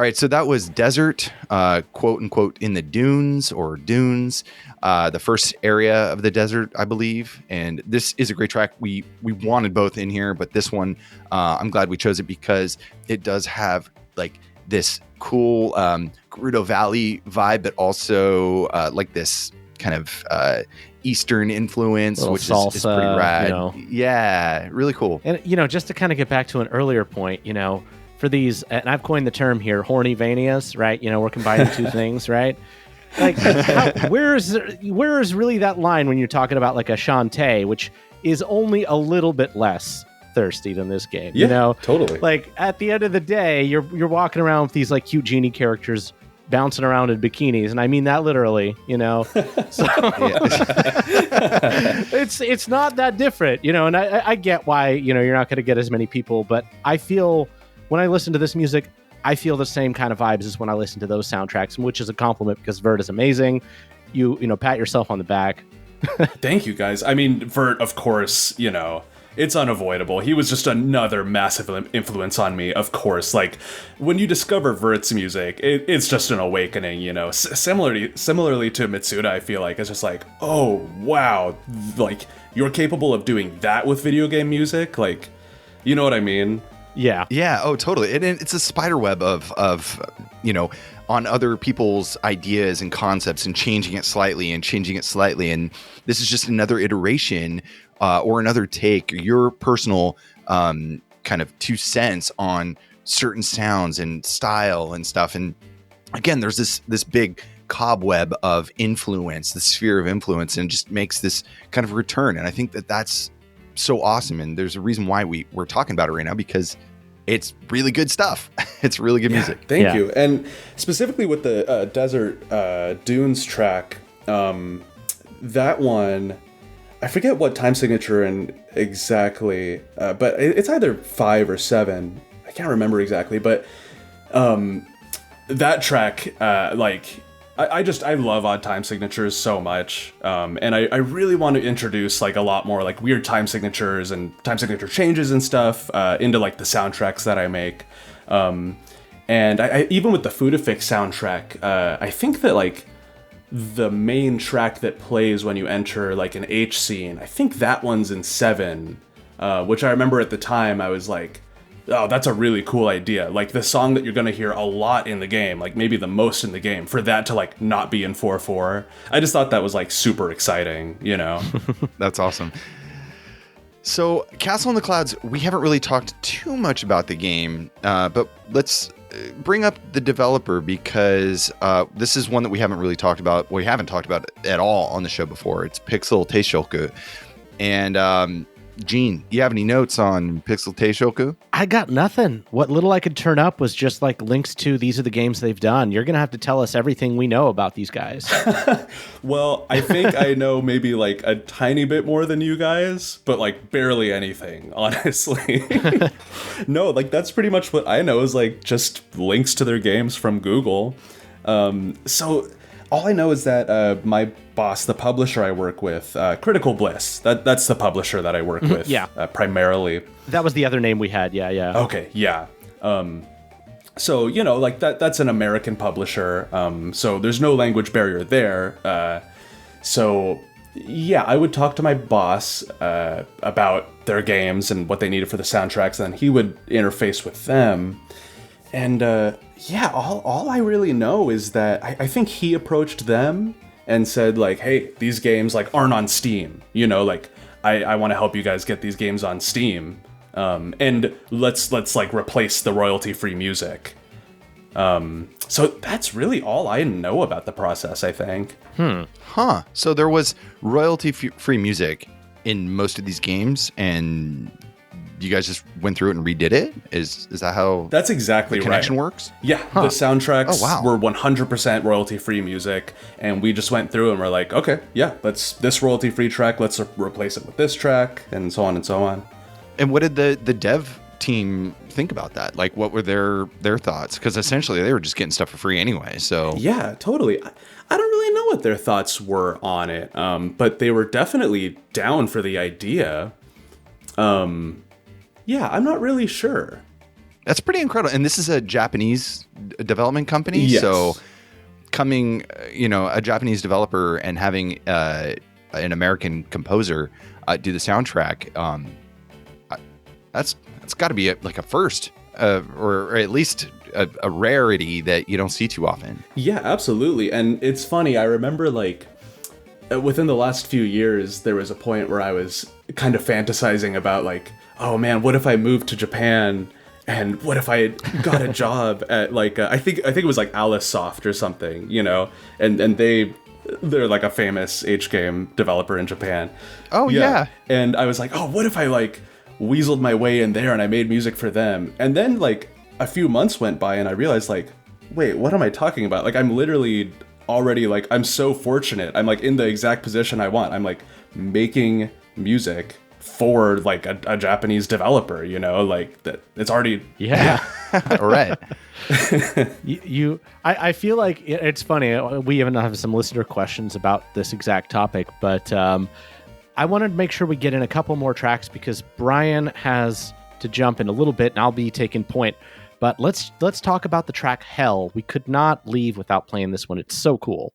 S2: All right, so that was Desert, quote unquote, in the dunes or dunes, the first area of the desert, I believe. And this is a great track. We wanted both in here, but this one, I'm glad we chose it because it does have like this cool Gerudo Valley vibe, but also like this kind of Eastern influence, which
S3: salsa,
S2: is pretty rad.
S3: you know.
S2: Yeah, really cool.
S3: And, you know, just to kind of get back to an earlier point, you know, for these, and I've coined the term here, hornyvanias, right? You know, we're combining two things, right? Like, where is really that line when you're talking about like a Shantae, which is only a little bit less thirsty than this game?
S1: Yeah,
S3: you know,
S1: totally.
S3: Like at the end of the day, you're walking around with these like cute genie characters bouncing around in bikinis, and I mean that literally, you know. So it's not that different, you know. And I get why, you know, you're not going to get as many people, but I feel when I listen to this music, I feel the same kind of vibes as when I listen to those soundtracks, which is a compliment because Vert is amazing. You know, pat yourself on the back.
S1: Thank you, guys. I mean, Vert, of course, you know, it's unavoidable. He was just another massive influence on me, of course. Like, when you discover Vert's music, it's just an awakening, you know. Similarly to Mitsuda, I feel like, it's just like, oh, wow, like, you're capable of doing that with video game music? Like, you know what I mean?
S2: Yeah. Oh, totally. And it's a spider web of you know, on other people's ideas and concepts and changing it slightly. And this is just another iteration or another take, your personal kind of 2 cents on certain sounds and style and stuff. And again, there's this big cobweb of influence, the sphere of influence, and it just makes this kind of return. And I think that's so awesome, and there's a reason why we're talking about it right now, because it's really good stuff. It's really good music.
S1: Thank you. And specifically with the Desert Dunes track, that one, I forget what time signature and exactly, but it's either 5 or 7. I can't remember exactly, but that track, like, I love odd time signatures so much, and I really want to introduce like a lot more like weird time signatures and time signature changes and stuff into like the soundtracks that I make, and I even with the Foodafix soundtrack, I think that like the main track that plays when you enter like an H scene, I think that one's in 7, which I remember at the time I was like, oh, that's a really cool idea. Like the song that you're going to hear a lot in the game, like maybe the most in the game, for that to like not be in 4/4. I just thought that was like super exciting, you know?
S2: That's awesome. So Castle in the Clouds, we haven't really talked too much about the game, but let's bring up the developer, because this is one that we haven't really talked about. We haven't talked about it at all on the show before. It's Pixel-Teishoku. And Gene, you have any notes on Pixel-Teishoku?
S3: I got nothing. What little I could turn up was just like links to these are the games they've done. You're going to have to tell us everything we know about these guys.
S1: Well, I think I know maybe like a tiny bit more than you guys, but like barely anything, honestly. No, like that's pretty much what I know is like just links to their games from Google. So all I know is that my boss, the publisher I work with, Critical Bliss, that's the publisher that I work with primarily.
S3: That was the other name we had, yeah.
S1: Okay, yeah. So, you know, like that's an American publisher, so there's no language barrier there. So, yeah, I would talk to my boss about their games and what they needed for the soundtracks, and then he would interface with them. And yeah, all I really know is that I think he approached them and said like, hey, these games like aren't on Steam, you know, like I want to help you guys get these games on Steam, and let's like replace the royalty-free music. So that's really all I know about the process, I think.
S2: So there was royalty-free music in most of these games, and you guys just went through it and redid it? Is that how
S1: that's exactly
S2: the connection
S1: right.
S2: works?
S1: Yeah, the soundtracks were 100% royalty-free music, and we just went through and we're like, okay, yeah, this royalty-free track, let's replace it with this track, and so on and so on.
S2: And what did the dev team think about that? Like, what were their thoughts? Because essentially they were just getting stuff for free anyway. So
S1: yeah, totally. I don't really know what their thoughts were on it, but they were definitely down for the idea. Yeah, I'm not really sure.
S2: That's pretty incredible. And this is a Japanese development company.
S1: Yes. So
S2: coming, a Japanese developer and having an American composer do the soundtrack, that's got to be a first, or at least a rarity that you don't see too often.
S1: Yeah, absolutely. And it's funny. I remember within the last few years, there was a point where I was kind of fantasizing about oh man, what if I moved to Japan, and what if I got a job at I think it was Alice Soft or something, and they're a famous H game developer in Japan.
S2: Oh yeah.
S1: And I was oh, what if I weaseled my way in there and I made music for them? And then a few months went by and I realized wait, what am I talking about? I'm literally already I'm so fortunate. I'm in the exact position I want. I'm making music for a Japanese developer, that it's already
S2: all right.
S3: I feel like it's funny. We even have some listener questions about this exact topic, but I wanted to make sure we get in a couple more tracks because Brian has to jump in a little bit and I'll be taking point. But let's talk about the track Hell. We could not leave without playing this one. It's so cool.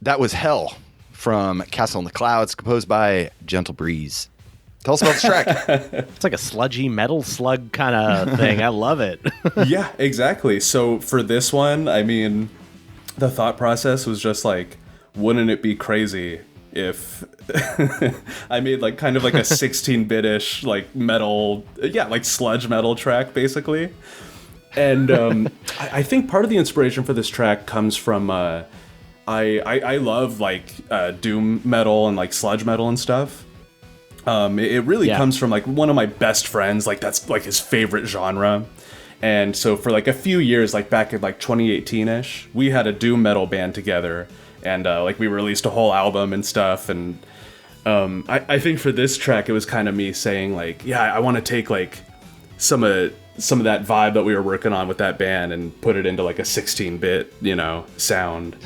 S2: That was Hell from Castle in the Clouds, composed by Gentle Breeze. Tell us about this track.
S3: It's like a sludgy metal slug kind of thing. I love it.
S1: Yeah, exactly. So for this one, I mean, the thought process was just wouldn't it be crazy if I made kind of a 16-bit-ish metal, sludge metal track basically. And I think part of the inspiration for this track comes from I love doom metal and sludge metal and stuff. It really comes from one of my best friends, that's his favorite genre. And so for a few years, back in 2018-ish, we had a doom metal band together, and we released a whole album and stuff. And I think for this track, it was kind of me saying I want to take some of that vibe that we were working on with that band and put it into a 16-bit sound.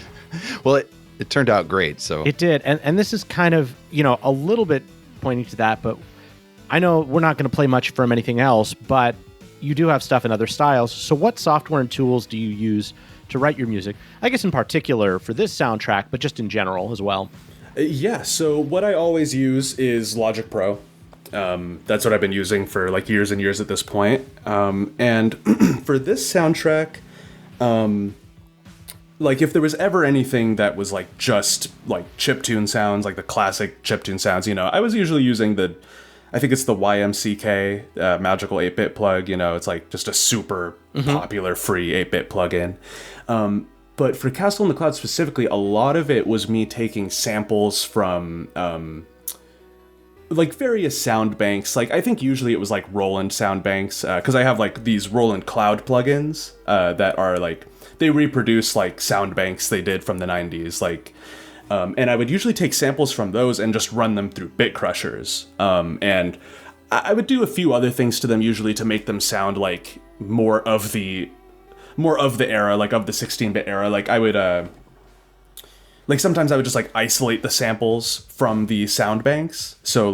S2: Well, it turned out great. So
S3: it did, and this is kind of a little bit pointing to that, but I know we're not going to play much from anything else, but you do have stuff in other styles. So what software and tools do you use to write your music? I guess in particular for this soundtrack, but just in general as well.
S1: Yeah, so what I always use is Logic Pro. That's what I've been using for like years and years at this point. And for this soundtrack, like if there was ever anything that was like just like chiptune sounds, like the classic chiptune sounds, I was usually using I think it's the YMCK Magical 8-bit plug. It's like just a super popular free 8-bit plugin. But for Castle in the Clouds specifically, a lot of it was me taking samples from like various sound banks. Like I think usually it was like Roland sound banks, because I have like these Roland Cloud plugins that are like, they reproduce like sound banks they did from the 90s. Like, and I would usually take samples from those and just run them through bit crushers. And I would do a few other things to them usually to make them sound like more of the era, like of the 16-bit era. Like I would, like sometimes I would just like isolate the samples from the sound banks. So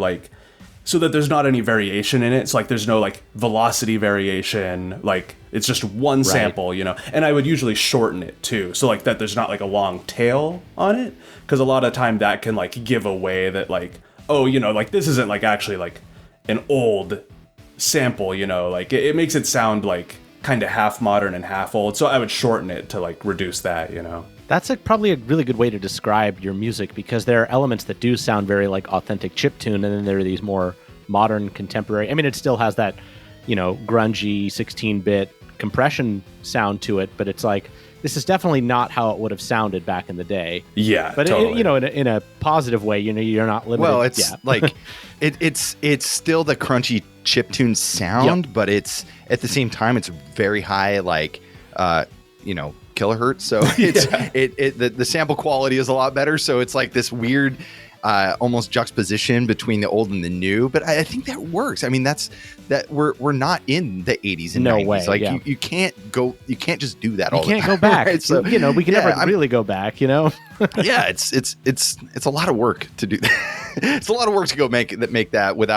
S1: that there's not any variation in it. So like there's no like velocity variation, like it's just one sample, and I would usually shorten it too. So like that there's not like a long tail on it. Cause a lot of time that can like give away that like, oh, like this isn't like actually like an old sample, like it makes it sound like kind of half modern and half old. So I would shorten it to like reduce that,
S3: That's probably a really good way to describe your music, because there are elements that do sound very like authentic chiptune, and then there are these more modern contemporary. I mean, it still has that, grungy 16-bit compression sound to it, but it's like, this is definitely not how it would have sounded back in the day.
S1: Yeah,
S3: but
S1: totally.
S3: in a positive way, you're not limited.
S2: Well, it's like it's still the crunchy chiptune sound, but it's at the same time it's very high, like kilohertz. So it's the sample quality is a lot better. So it's like this weird almost juxtaposition between the old and the new. But I think that works. I mean, that we're not in the 80s and 90s.
S3: Way,
S2: like you can't just do that all the time.
S3: You can't go back.
S2: Right? So
S3: we can never really go back,
S2: yeah, it's a lot of work to do that. It's a lot of work to go make that with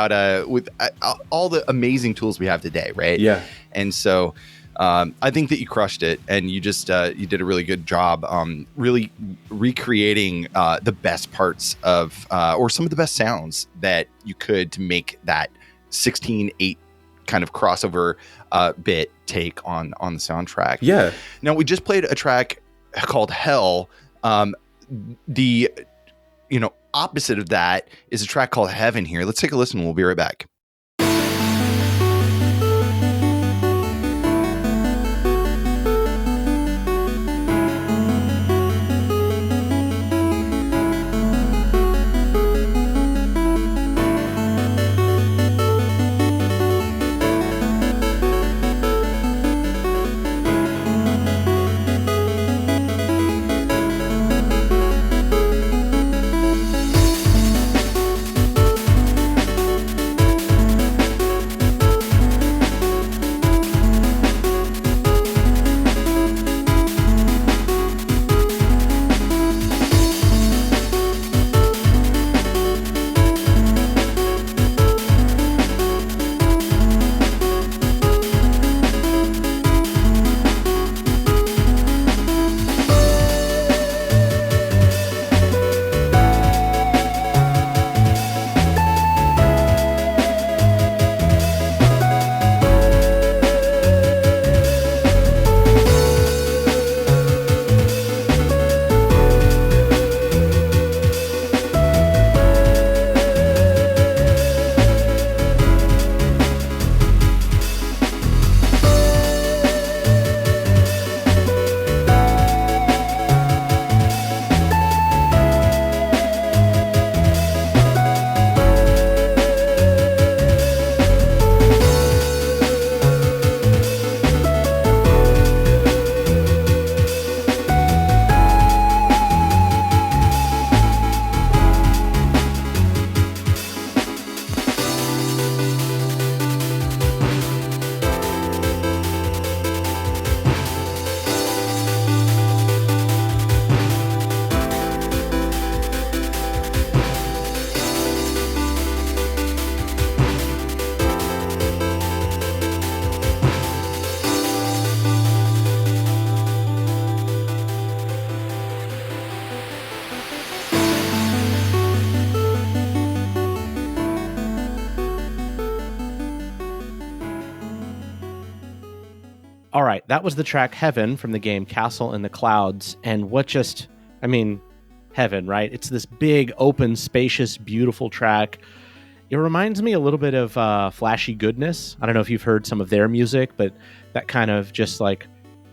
S2: all the amazing tools we have today, right?
S1: Yeah.
S2: And so I think that you crushed it, and you just you did a really good job really recreating the best parts of or some of the best sounds that you could to make that 16/8 kind of crossover bit take on the soundtrack.
S1: Yeah.
S2: Now we just played a track called Hell. The opposite of that is a track called Heaven here. Let's take a listen. We'll be right back.
S3: All right, that was the track Heaven from the game Castle in the Clouds. And heaven, right? It's this big, open, spacious, beautiful track. It reminds me a little bit of Flashy Goodness. I don't know if you've heard some of their music, but that kind of just like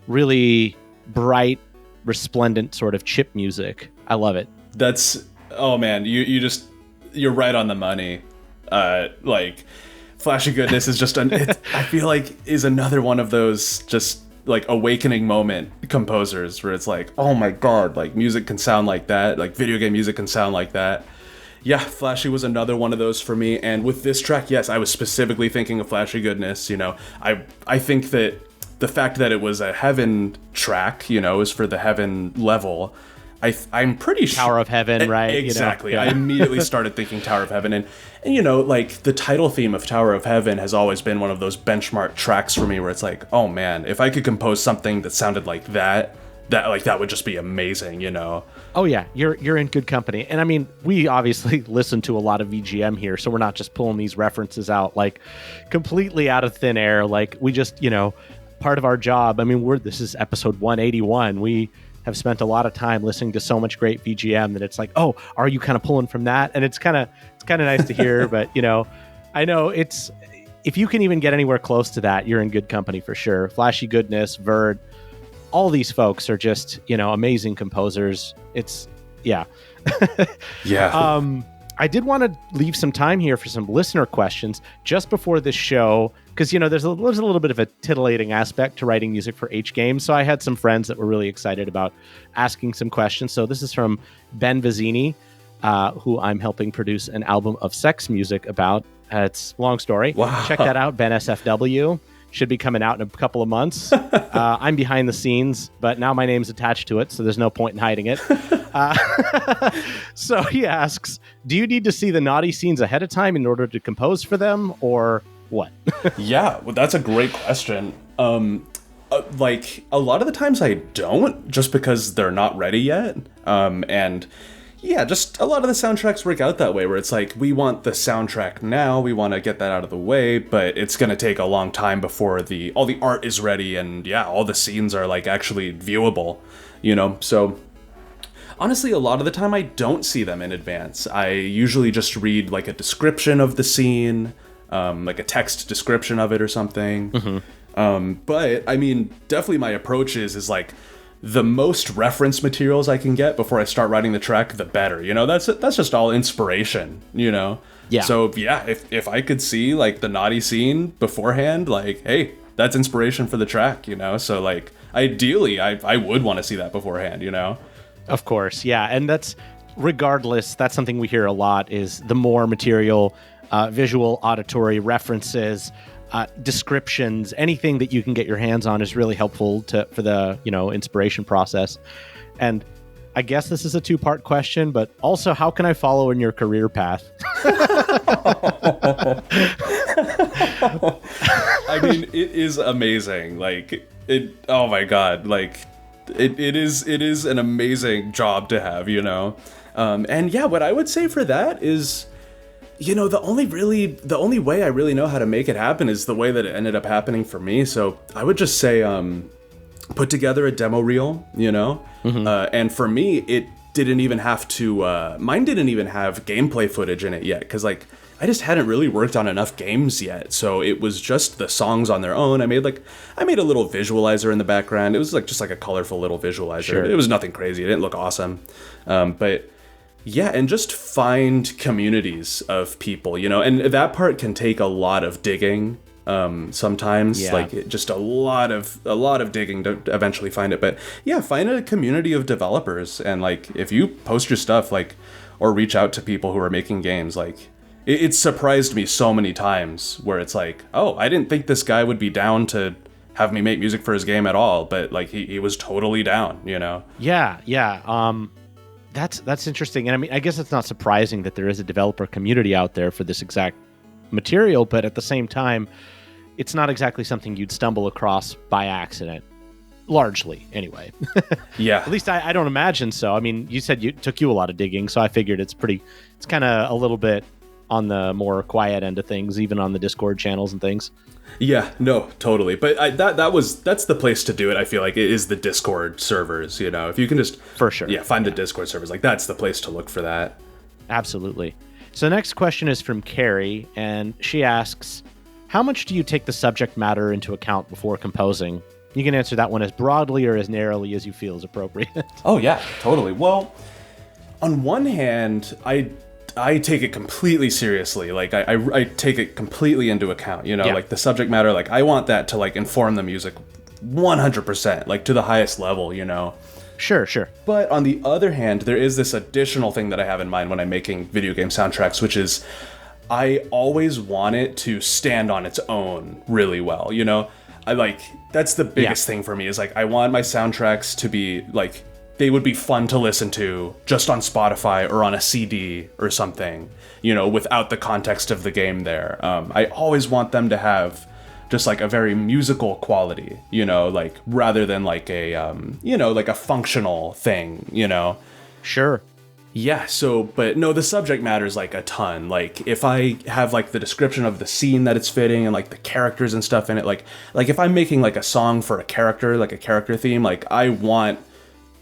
S3: really bright, resplendent sort of chip music. I love it.
S1: Oh man, you're right on the money. Like Flashy Goodness is just I feel like is another one of those just like awakening moment composers where it's like, oh my god, like music can sound like that, like video game music can sound like that. Yeah, Flashy was another one of those for me. And with this track, yes, I was specifically thinking of Flashy Goodness. You know, I think that the fact that it was a Heaven track, you know, is for the Heaven level. I'm pretty sure
S3: Tower of Heaven, right?
S1: Exactly.
S3: You know?
S1: I immediately started thinking Tower of Heaven, and you know, like the title theme of Tower of Heaven has always been one of those benchmark tracks for me, where it's like, oh man, if I could compose something that sounded like that would just be amazing, you know?
S3: Oh yeah, you're in good company. And I mean, we obviously listen to a lot of VGM here, so we're not just pulling these references out like completely out of thin air. Like we just, you know, part of our job. I mean, this is episode 181. We have spent a lot of time listening to so much great VGM that it's like, oh, are you kind of pulling from that? And it's kind of nice to hear. But you know, I know if you can even get anywhere close to that, you're in good company for sure. Flashy Goodness, Verd, all these folks are just, you know, amazing composers. Yeah. I did want to leave some time here for some listener questions just before this show, because, you know, there's a little bit of a titillating aspect to writing music for H games. So I had some friends that were really excited about asking some questions. So this is from Ben Vizzini, who I'm helping produce an album of sex music about. It's a long story.
S1: Wow.
S3: Check that out, Ben SFW. Should be coming out in a couple of months. I'm behind the scenes, but now my name's attached to it, so there's no point in hiding it. So he asks, do you need to see the naughty scenes ahead of time in order to compose for them, or what?
S1: Yeah, well, that's a great question. Like, a lot of the times I don't, just because they're not ready yet. And yeah, just a lot of the soundtracks work out that way, where it's like, we want the soundtrack now, we want to get that out of the way, but it's going to take a long time before all the art is ready, and yeah, all the scenes are like actually viewable, you know? So honestly, a lot of the time I don't see them in advance. I usually just read like a description of the scene, like a text description of it or something. Mm-hmm. But I mean, definitely my approach is like, the most reference materials I can get before I start writing the track, the better. You know, that's just all inspiration, you know?
S3: Yeah.
S1: So yeah, if I could see like the naughty scene beforehand, like, hey, that's inspiration for the track, you know? So like, ideally, I would want to see that beforehand, you know?
S3: Of course, yeah. And that's something we hear a lot, is the more material, visual, auditory references, descriptions, anything that you can get your hands on is really helpful for the, you know, inspiration process. And I guess this is a two-part question, but also, how can I follow in your career path?
S1: I mean, it is amazing. Like, oh my god, like it is an amazing job to have, you know? And yeah, what I would say for that is, you know, the only way I really know how to make it happen is the way that it ended up happening for me. So I would just say, put together a demo reel, you know? Mm-hmm. And for me, it didn't even have to, mine didn't even have gameplay footage in it yet, because like, I just hadn't really worked on enough games yet. So it was just the songs on their own. I made a little visualizer in the background. It was like just like a colorful little visualizer. Sure. It was nothing crazy. It didn't look awesome. But yeah, and just find communities of people, you know, and that part can take a lot of digging. Sometimes, yeah. Like just a lot of digging to eventually find it. But yeah, find a community of developers, and like if you post your stuff, like, or reach out to people who are making games, like it surprised me so many times where it's like, oh, I didn't think this guy would be down to have me make music for his game at all, but like he was totally down, you know?
S3: Yeah. That's interesting. And I mean, I guess it's not surprising that there is a developer community out there for this exact material, but at the same time, it's not exactly something you'd stumble across by accident. Largely, anyway.
S1: Yeah.
S3: At least I don't imagine so. I mean, you said it took you a lot of digging, so I figured it's kind of a little bit on the more quiet end of things, even on the Discord channels and things.
S1: Yeah, no, totally. But that's the place to do it. I feel like it is the Discord servers, you know. If you can just
S3: for sure,
S1: find the Discord servers, like that's the place to look for that.
S3: Absolutely. So the next question is from Carrie, and she asks, how much do you take the subject matter into account before composing? You can answer that one as broadly or as narrowly as you feel is appropriate.
S1: Oh yeah, totally. Well, on one hand, I take it completely seriously. Like I take it completely into account, you know, like the subject matter, like I want that to like inform the music 100%, like to the highest level, you know.
S3: Sure.
S1: But on the other hand, there is this additional thing that I have in mind when I'm making video game soundtracks, which is I always want it to stand on its own really well, you know. That's the biggest thing for me is like I want my soundtracks to be like they would be fun to listen to just on Spotify or on a CD or something, you know, without the context of the game there. I always want them to have just like a very musical quality, you know, like rather than like a, you know, like a functional thing, you know?
S3: Sure.
S1: Yeah, so, but no, the subject matters like a ton. Like if I have like the description of the scene that it's fitting and like the characters and stuff in it, like if I'm making like a song for a character, like a character theme, like I want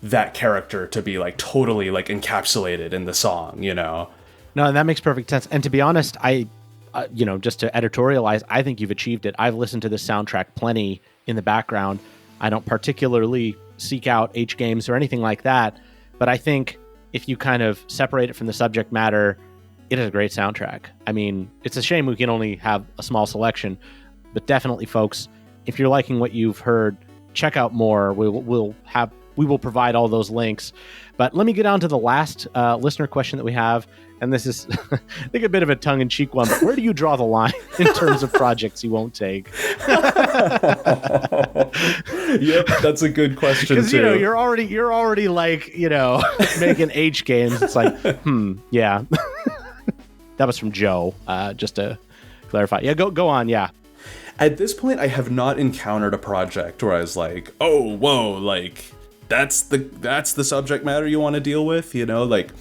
S1: that character to be like totally like encapsulated in the song, you know?
S3: No, and that makes perfect sense. And to be honest, you know, just to editorialize, I think you've achieved it. I've listened to this soundtrack plenty in the background. I don't particularly seek out H games or anything like that, but I think if you kind of separate it from the subject matter, it is a great soundtrack. I mean, it's a shame we can only have a small selection, but definitely, folks, if you're liking what you've heard, check out more. We will provide all those links. But let me get on to the last listener question that we have. And this is, I think, a bit of a tongue-in-cheek one, but where do you draw the line in terms of projects you won't take?
S1: Yep, that's a good question, too.
S3: Because, you know, you're already like, you know, making H games. It's like, yeah. That was from Joe, just to clarify. Yeah, go on, yeah.
S1: At this point, I have not encountered a project where I was like, oh, whoa, like, that's the subject matter you want to deal with, you know? Like,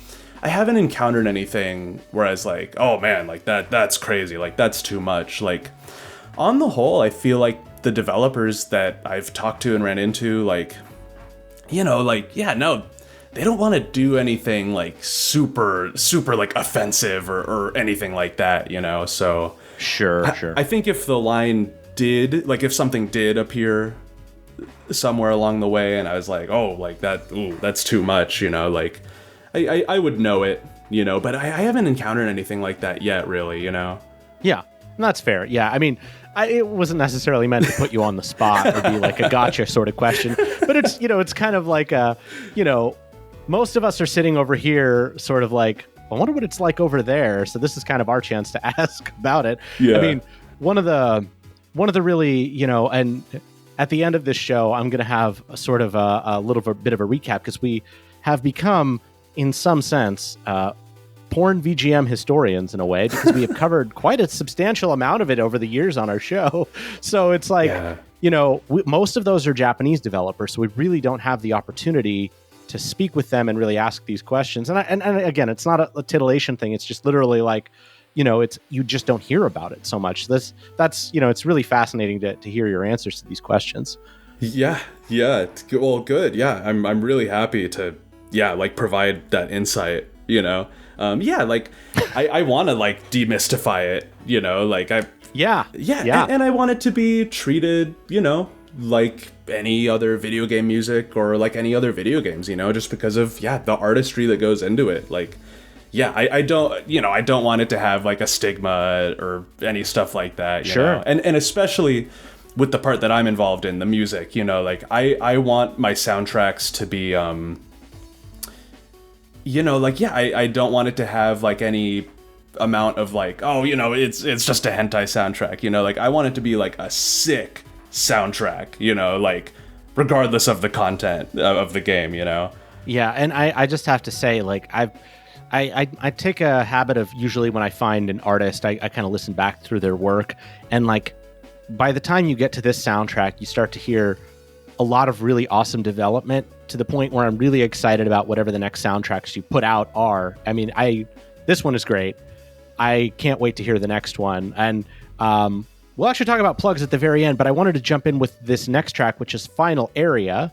S1: I haven't encountered anything where I was like, oh man, like that's crazy, like that's too much. Like, on the whole, I feel like the developers that I've talked to and ran into, like, you know, like, yeah, no, they don't want to do anything like super like offensive or anything like that, you know? So
S3: Sure.
S1: I think if the line did, like if something did appear somewhere along the way and I was like, oh, like that's too much, you know, like I would know it, you know, but I haven't encountered anything like that yet, really, you know?
S3: Yeah, that's fair. Yeah, I mean, it wasn't necessarily meant to put you on the spot or be like a gotcha sort of question, but it's, you know, it's kind of like a, you know, most of us are sitting over here sort of like, I wonder what it's like over there. So this is kind of our chance to ask about it.
S1: Yeah.
S3: I mean, one of the really, you know, and at the end of this show, I'm going to have a sort of a little bit of a recap because we have become, in some sense, porn VGM historians in a way, because we have covered quite a substantial amount of it over the years on our show. So it's like, you know, most of those are Japanese developers, so we really don't have the opportunity to speak with them and really ask these questions. And again, it's not a titillation thing. It's just literally like, you know, you just don't hear about it so much. That's you know, it's really fascinating to hear your answers to these questions. Yeah.
S1: Well, good. Yeah, I'm really happy to like provide that insight, you know. Like I want to like demystify it, you know, like and I want it to be treated, you know, like any other video game music or like any other video games, you know, just because of the artistry that goes into it. Like I don't want it to have like a stigma or any stuff like that, you know? And especially with the part that I'm involved in, the music, you know, like I want my soundtracks to be you know, like, I don't want it to have, like, any amount of, like, oh, you know, it's just a hentai soundtrack, you know? Like, I want it to be, like, a sick soundtrack, you know? Like, regardless of the content of the game, you know?
S3: Yeah, and I just have to say, like, I take a habit of usually when I find an artist, I kind of listen back through their work, and, like, by the time you get to this soundtrack, you start to hear a lot of really awesome development to the point where I'm really excited about whatever the next soundtracks you put out are. I mean, this one is great. I can't wait to hear the next one. And we'll actually talk about plugs at the very end, but I wanted to jump in with this next track, which is Final Area.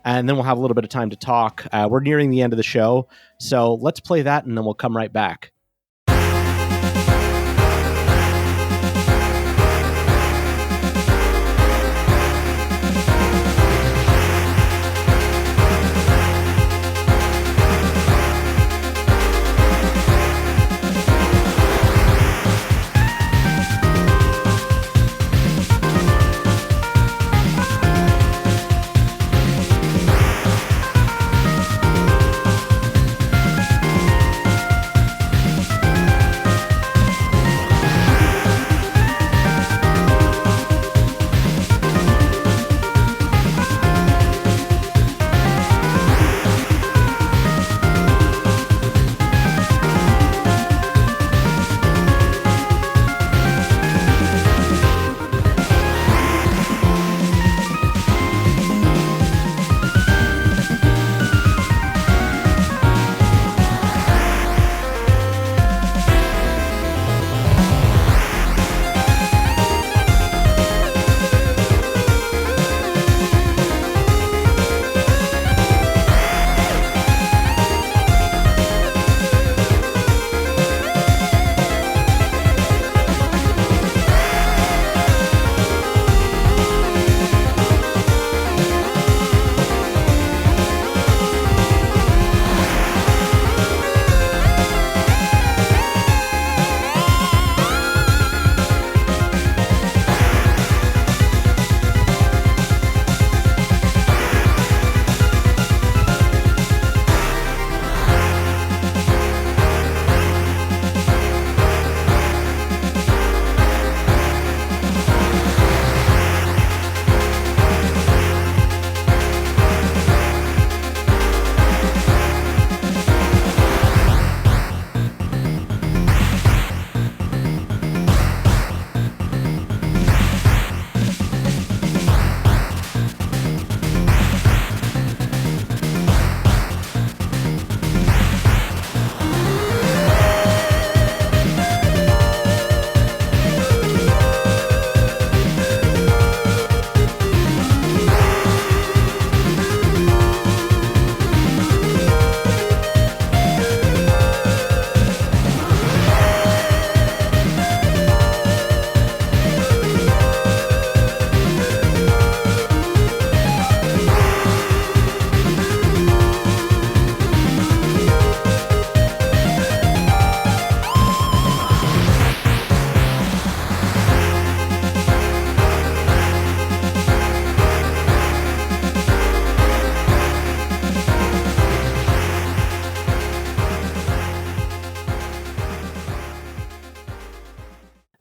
S3: And then we'll have a little bit of time to talk. We're nearing the end of the show. So let's play that, and then we'll come right back.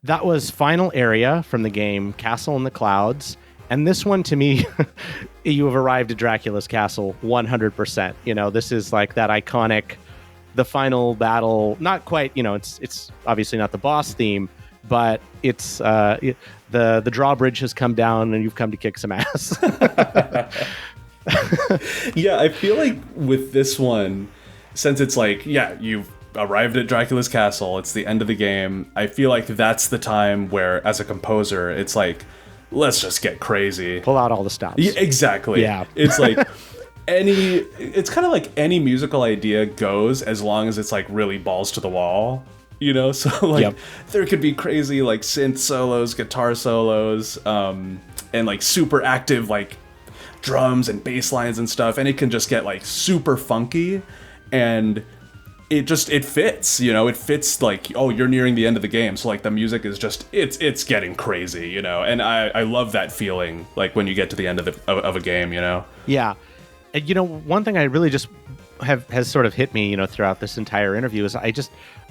S3: That was Final Area from the game Castle in the Clouds. And this one, to me, you have arrived at Dracula's castle 100%. You know, this is like that iconic, the final battle, not quite, you know, it's obviously not the boss theme, but it's the drawbridge has come down and you've come to kick some ass.
S1: Yeah, I feel like with this one, since it's like, yeah, you've arrived at Dracula's castle, it's the end of the game, I feel like that's the time where, as a composer, it's like, let's just get crazy.
S3: Pull out all the stops.
S1: Yeah, exactly.
S3: Yeah.
S1: It's like it's kind of like any musical idea goes as long as it's like really balls to the wall, you know? So like there could be crazy like synth solos, guitar solos, and like super active like drums and bass lines and stuff, and it can just get like super funky, and it fits, you know, it fits like, oh, you're nearing the end of the game, so like the music is just, it's getting crazy, you know, and I love that feeling, like when you get to the end of a game, you know? Yeah.
S3: And, you know, one thing I really just has sort of hit me, you know, throughout this entire interview is I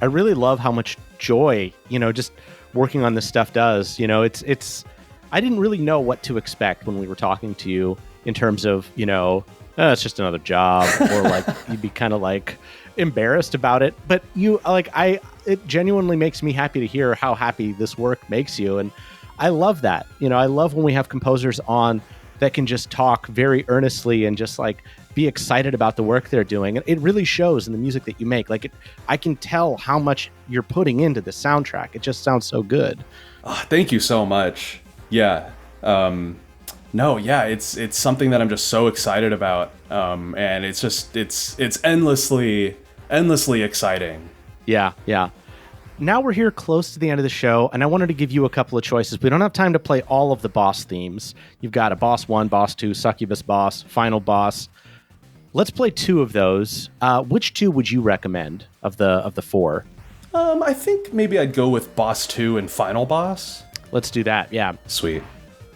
S3: really love how much joy, you know, just working on this stuff does, you know, it's I didn't really know what to expect when we were talking to you in terms of, you know, oh, it's just another job, or like you'd be kind of like embarrassed about it, but you like it genuinely makes me happy to hear how happy this work makes you, and I love that. You know, I love when we have composers on that can just talk very earnestly and just like be excited about the work they're doing. It really shows in the music that you make. Like, I can tell how much you're putting into the soundtrack. It just sounds so good.
S1: Oh, thank you so much. Yeah. No, yeah, it's something that I'm just so excited about. And it's endlessly exciting.
S3: Yeah. Now we're here close to the end of the show, and I wanted to give you a couple of choices. We don't have time to play all of the boss themes. You've got a boss 1, boss 2, succubus boss, final boss. Let's play 2 of those. Which 2 would you recommend of the 4?
S1: I think maybe I'd go with boss 2 and final boss.
S3: Let's do that. Yeah.
S1: Sweet.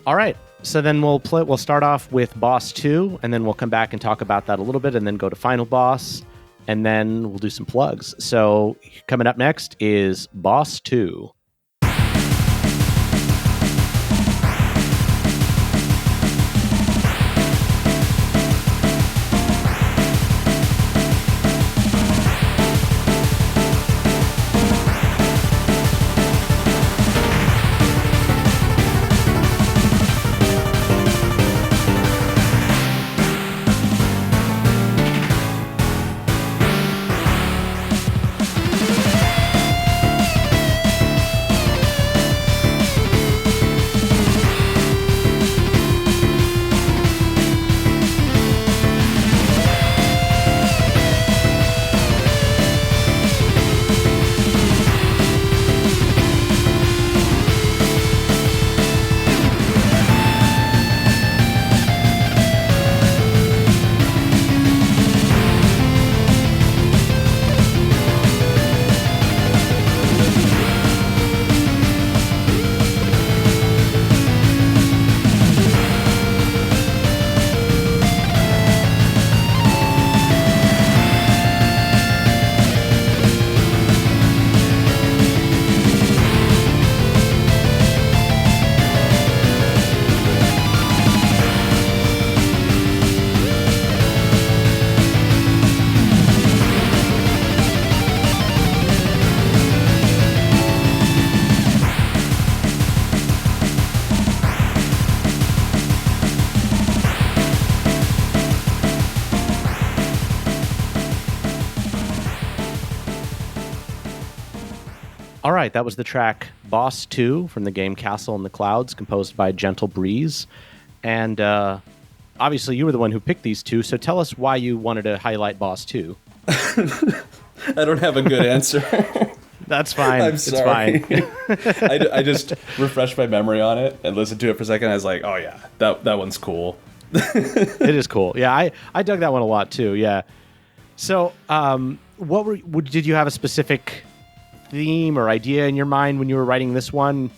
S3: All right. So then we'll start off with boss 2, and then we'll come back and talk about that a little bit, and then go to final boss. And then we'll do some plugs. So coming up next is Boss 2. All right, that was the track Boss 2 from the game Castle in the Clouds, composed by Gentle Breeze. And obviously, you were the one who picked these 2, so tell us why you wanted to highlight Boss 2.
S1: I don't have a good answer.
S3: That's fine.
S1: I'm sorry. It's fine. I just refreshed my memory on it and listened to it for a second. I was like, oh yeah, that one's cool.
S3: It is cool. Yeah, I dug that one a lot too. Yeah. So, did you have a specific theme or idea in your mind when you were writing this one?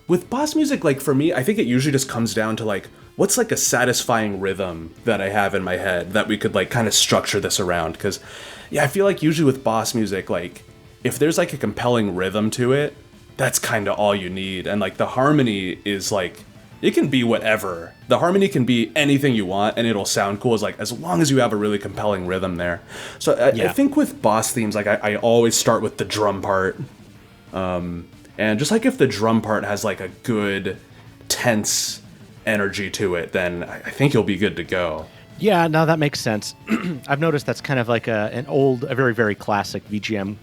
S1: With boss music, like for me, I think it usually just comes down to like, what's like a satisfying rhythm that I have in my head that we could like kind of structure this around? Because yeah, I feel like usually with boss music, like if there's like a compelling rhythm to it, that's kind of all you need. And like the harmony is like, it can be whatever. The harmony can be anything you want and it'll sound cool, as long as you have a really compelling rhythm there. So I think with boss themes, like I always start with the drum part. And just like if the drum part has like a good tense energy to it, then I think you'll be good to go.
S3: Yeah, no, that makes sense. I've noticed that's kind of like a very, very classic VGM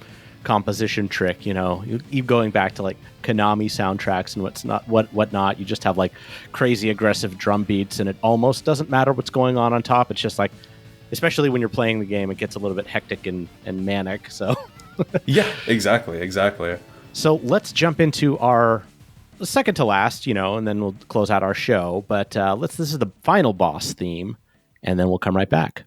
S3: composition trick. You know, you going back to like Konami soundtracks and whatnot. You just have like crazy aggressive drum beats, and it almost doesn't matter what's going on top. It's just like, especially when you're playing the game, it gets a little bit hectic and manic. So
S1: yeah, exactly.
S3: So let's jump into our second to last, and then we'll close out our show. But this is the final boss theme, and then we'll come right back.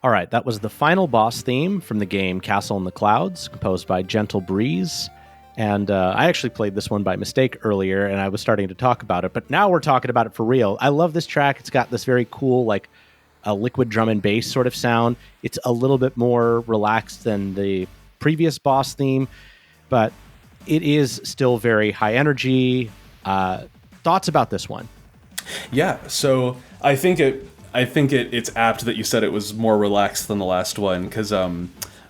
S3: All right, that was the final boss theme from the game Castle in the Clouds, composed by Gentle Breeze. And I actually played this one by mistake earlier, and I was starting to talk about it, but now we're talking about it for real. I love this track. It's got this very cool, like, a liquid drum and bass sort of sound. It's a little bit more relaxed than the previous boss theme, but it is still very high energy. Thoughts about this one?
S1: Yeah, so I think it's apt that you said it was more relaxed than the last one, because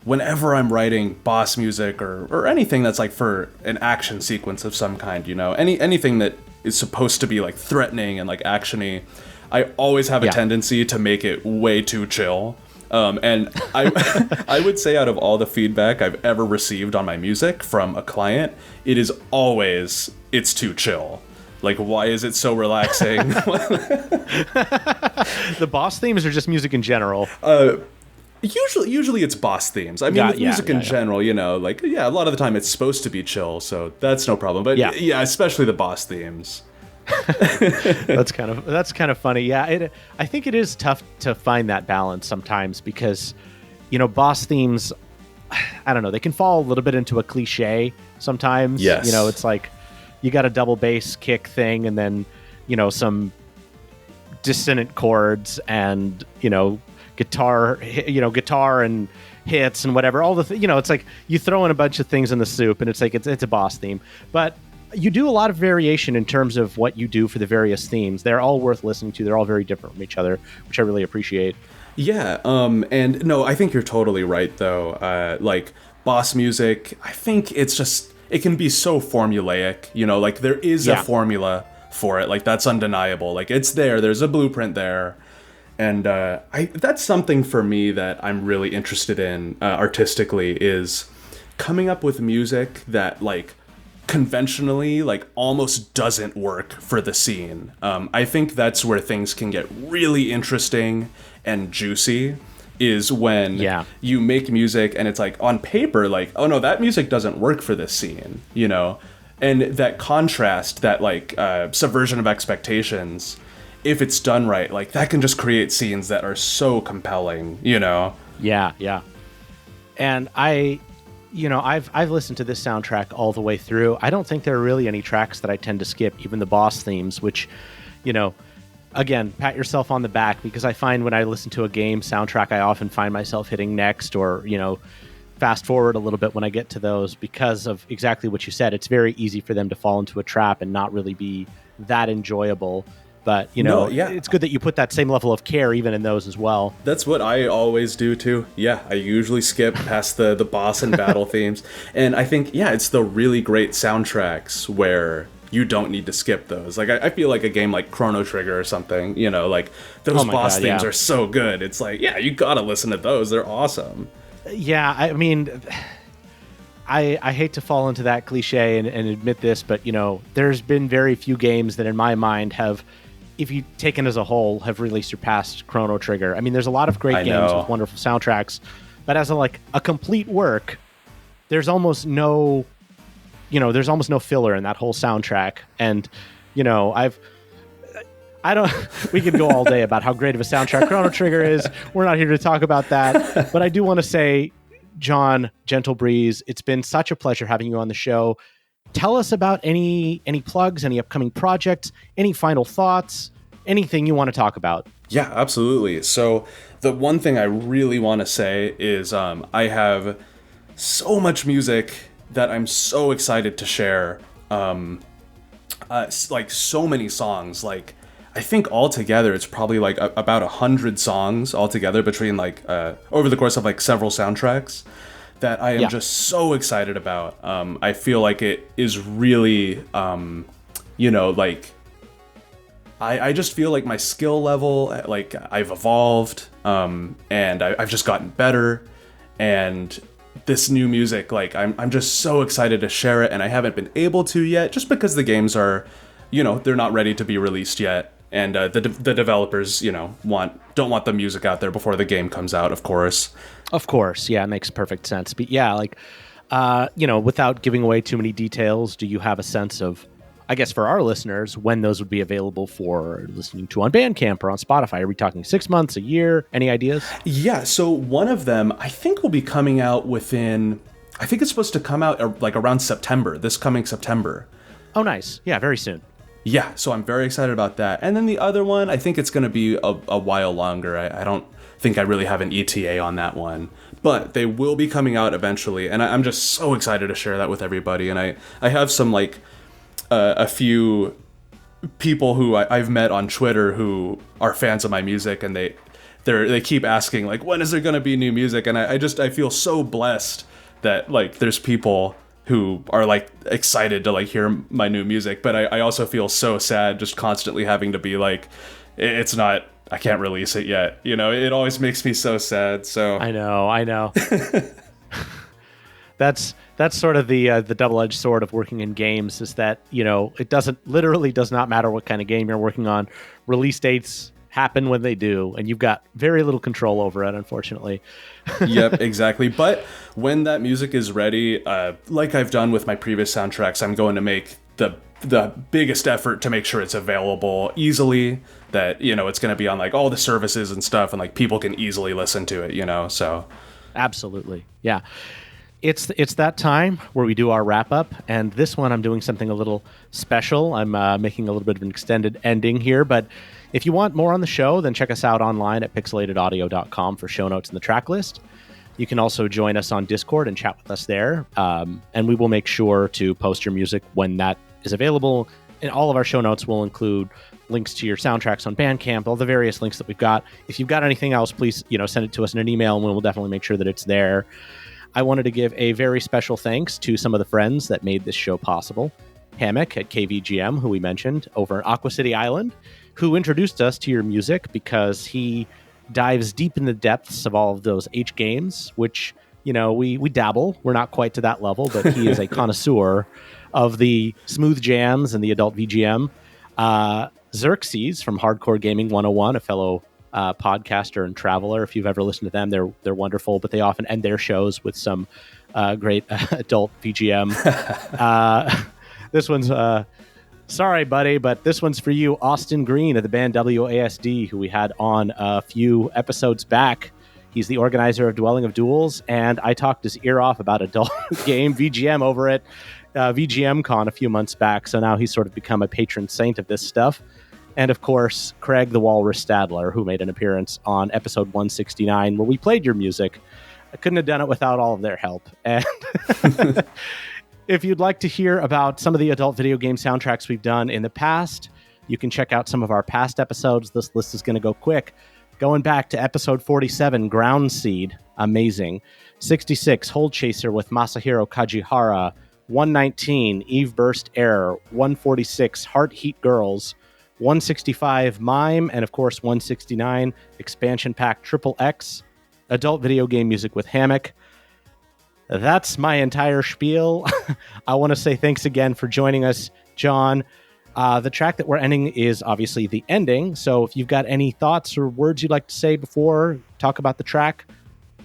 S1: whenever I'm writing boss music or anything that's like for an action sequence of some kind, you know, anything that is supposed to be like threatening and like actiony, I always have a tendency to make it way too chill. And I would say out of all the feedback I've ever received on my music from a client, it is always, it's too chill. Like, why is it so relaxing?
S3: The boss themes or just music in general?
S1: Usually it's boss themes. I mean, with music in general, you know, like, a lot of the time it's supposed to be chill, so that's no problem. But yeah, especially the boss themes.
S3: That's kind of funny. Yeah, I think it is tough to find that balance sometimes because, you know, boss themes, I don't know, they can fall a little bit into a cliche sometimes.
S1: Yes.
S3: You know, it's like you got a double bass kick thing and then, you know, some dissonant chords and, you know, guitar and hits and whatever. All the you know, it's like you throw in a bunch of things in the soup and it's like it's a boss theme. But you do a lot of variation in terms of what you do for the various themes. They're all worth listening to. They're all very different from each other, which I really appreciate.
S1: Yeah, and no, I think you're totally right, though. Like, boss music, I think it's just, it can be so formulaic, you know, like, there is a formula for it, like, that's undeniable. Like, it's there's a blueprint there, and that's something for me that I'm really interested in artistically, is coming up with music that, like, conventionally, like, almost doesn't work for the scene. I think that's where things can get really interesting and juicy, is when you make music and it's like, on paper, like, oh no, that music doesn't work for this scene, you know? And that contrast, that like subversion of expectations, if it's done right, like, that can just create scenes that are so compelling, you know?
S3: Yeah. And I've listened to this soundtrack all the way through. I don't think there are really any tracks that I tend to skip, even the boss themes, which, you know, again, pat yourself on the back, because I find when I listen to a game soundtrack, I often find myself hitting next or, you know, fast forward a little bit when I get to those, because of exactly what you said. It's very easy for them to fall into a trap and not really be that enjoyable. But, you know, it's good that you put that same level of care even in those as well.
S1: That's what I always do, too. Yeah, I usually skip past the boss and battle themes. And I think, it's the really great soundtracks where you don't need to skip those. Like, I feel like a game like Chrono Trigger or something, you know, like, those boss themes are so good. It's like, you gotta listen to those. They're awesome.
S3: Yeah, I mean, I hate to fall into that cliche and admit this, but, you know, there's been very few games that in my mind have, if you taken as a whole, have really surpassed Chrono Trigger. I mean, there's a lot of great games with wonderful soundtracks, but as a complete work, there's almost no filler in that whole soundtrack. And, you know, we could go all day about how great of a soundtrack Chrono Trigger is. We're not here to talk about that, but I do want to say, John, Gentle Breeze, it's been such a pleasure having you on the show. Tell us about any plugs, any upcoming projects, any final thoughts, anything you want to talk about.
S1: Yeah, absolutely. So the one thing I really want to say is I have so much music that I'm so excited to share. Like, so many songs. Like, I think altogether it's probably like about 100 songs altogether between like over the course of like several soundtracks that I am just so excited about. I feel like it is really, you know, like, I just feel like my skill level, like, I've evolved, and I've just gotten better, and this new music, like, I'm just so excited to share it, and I haven't been able to yet, just because the games are, you know, they're not ready to be released yet, and the developers, you know, don't want the music out there before the game comes out, of course.
S3: Of course, yeah, it makes perfect sense. But yeah, like, you know, without giving away too many details, do you have a sense of I guess for our listeners, when those would be available for listening to on Bandcamp or on Spotify. Are we talking 6 months, a year? Any ideas?
S1: Yeah, so one of them I think will be coming out within, I think it's supposed to come out like around September, this coming September.
S3: Oh, nice. Yeah, very soon.
S1: Yeah, so I'm very excited about that. And then the other one, I think it's going to be a while longer. I don't think I really have an ETA on that one. But they will be coming out eventually, and I'm just so excited to share that with everybody. And I have some, like, a few people who I've met on Twitter who are fans of my music, and they keep asking, like, when is there going to be new music? And I feel so blessed that, like, there's people who are, like, excited to, like, hear my new music. But I also feel so sad just constantly having to be like, I can't release it yet. You know, it always makes me so sad. So
S3: I know. That's sort of the double-edged sword of working in games, is that, you know, it literally does not matter what kind of game you're working on. Release dates happen when they do, and you've got very little control over it, unfortunately.
S1: Yep, exactly. But when that music is ready, like I've done with my previous soundtracks, I'm going to make the biggest effort to make sure it's available easily, that, you know, it's going to be on, like, all the services and stuff, and, like, people can easily listen to it, you know, so.
S3: Absolutely. Yeah. It's that time where we do our wrap up, and this one I'm doing something a little special. I'm making a little bit of an extended ending here, but if you want more on the show, then check us out online at pixelatedaudio.com for show notes and the track list. You can also join us on Discord and chat with us there, and we will make sure to post your music when that is available. And all of our show notes will include links to your soundtracks on Bandcamp, all the various links that we've got. If you've got anything else, please, you know, send it to us in an email, and we'll definitely make sure that it's there. I wanted to give a very special thanks to some of the friends that made this show possible. Hammock at KVGM, who we mentioned, over in Aqua City Island, who introduced us to your music because he dives deep in the depths of all of those H games, which, you know, we dabble. We're not quite to that level, but he is a connoisseur of the smooth jams and the adult VGM. Xerxes from Hardcore Gaming 101, a fellow podcaster and traveler. If you've ever listened to them, they're wonderful, but they often end their shows with some great adult VGM. This one's sorry, buddy, but this one's for you, Austin Green of the band WASD, who we had on a few episodes back. He's the organizer of Dwelling of Duels, and I talked his ear off about adult game VGM over at VGM Con a few months back, so now he's sort of become a patron saint of this stuff. And of course, Craig the Walrus Stadler, who made an appearance on episode 169, where we played your music. I couldn't have done it without all of their help. And if you'd like to hear about some of the adult video game soundtracks we've done in the past, you can check out some of our past episodes. This list is going to go quick. Going back to episode 47, Ground Seed, amazing. 66, Hold Chaser with Masahiro Kajihara. 119, Eve Burst Error. 146, Heart Heat Girls. 165, Mime, and of course 169, Expansion Pack Triple X, adult video game music with Hammock. That's my entire spiel. I want to say thanks again for joining us, John. The track that we're ending is obviously the ending, so if you've got any thoughts or words you'd like to say before talk about the track,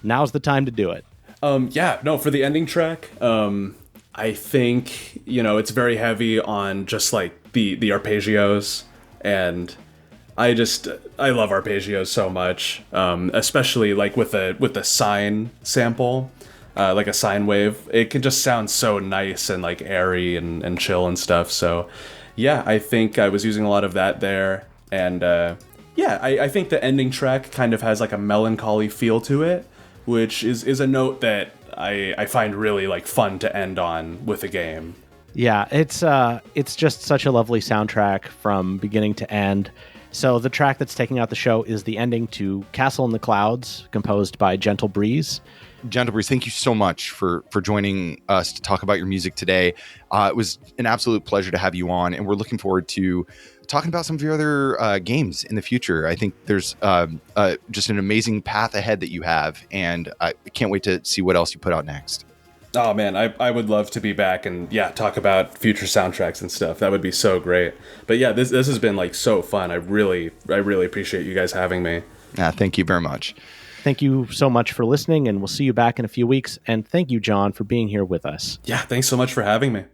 S3: now's the time to do it.
S1: For the ending track, I think, you know, it's very heavy on just like the arpeggios. And I love arpeggios so much, especially like with the sine sample, like a sine wave. It can just sound so nice and like airy and chill and stuff. So yeah, I think I was using a lot of that there. And I think the ending track kind of has like a melancholy feel to it, which is a note that I find really like fun to end on with a game.
S3: Yeah, it's just such a lovely soundtrack from beginning to end. So the track that's taking out the show is the ending to Castle in the Clouds, composed by Gentle Breeze.
S2: Gentle Breeze, thank you so much for joining us to talk about your music today. It was an absolute pleasure to have you on, and we're looking forward to talking about some of your other games in the future. I think there's just an amazing path ahead that you have, and I can't wait to see what else you put out next.
S1: Oh man, I would love to be back and talk about future soundtracks and stuff. That would be so great. But yeah, this has been like so fun. I really appreciate you guys having me.
S2: Thank you very much.
S3: Thank you so much for listening, and we'll see you back in a few weeks. And thank you, John, for being here with us.
S1: Yeah, thanks so much for having me.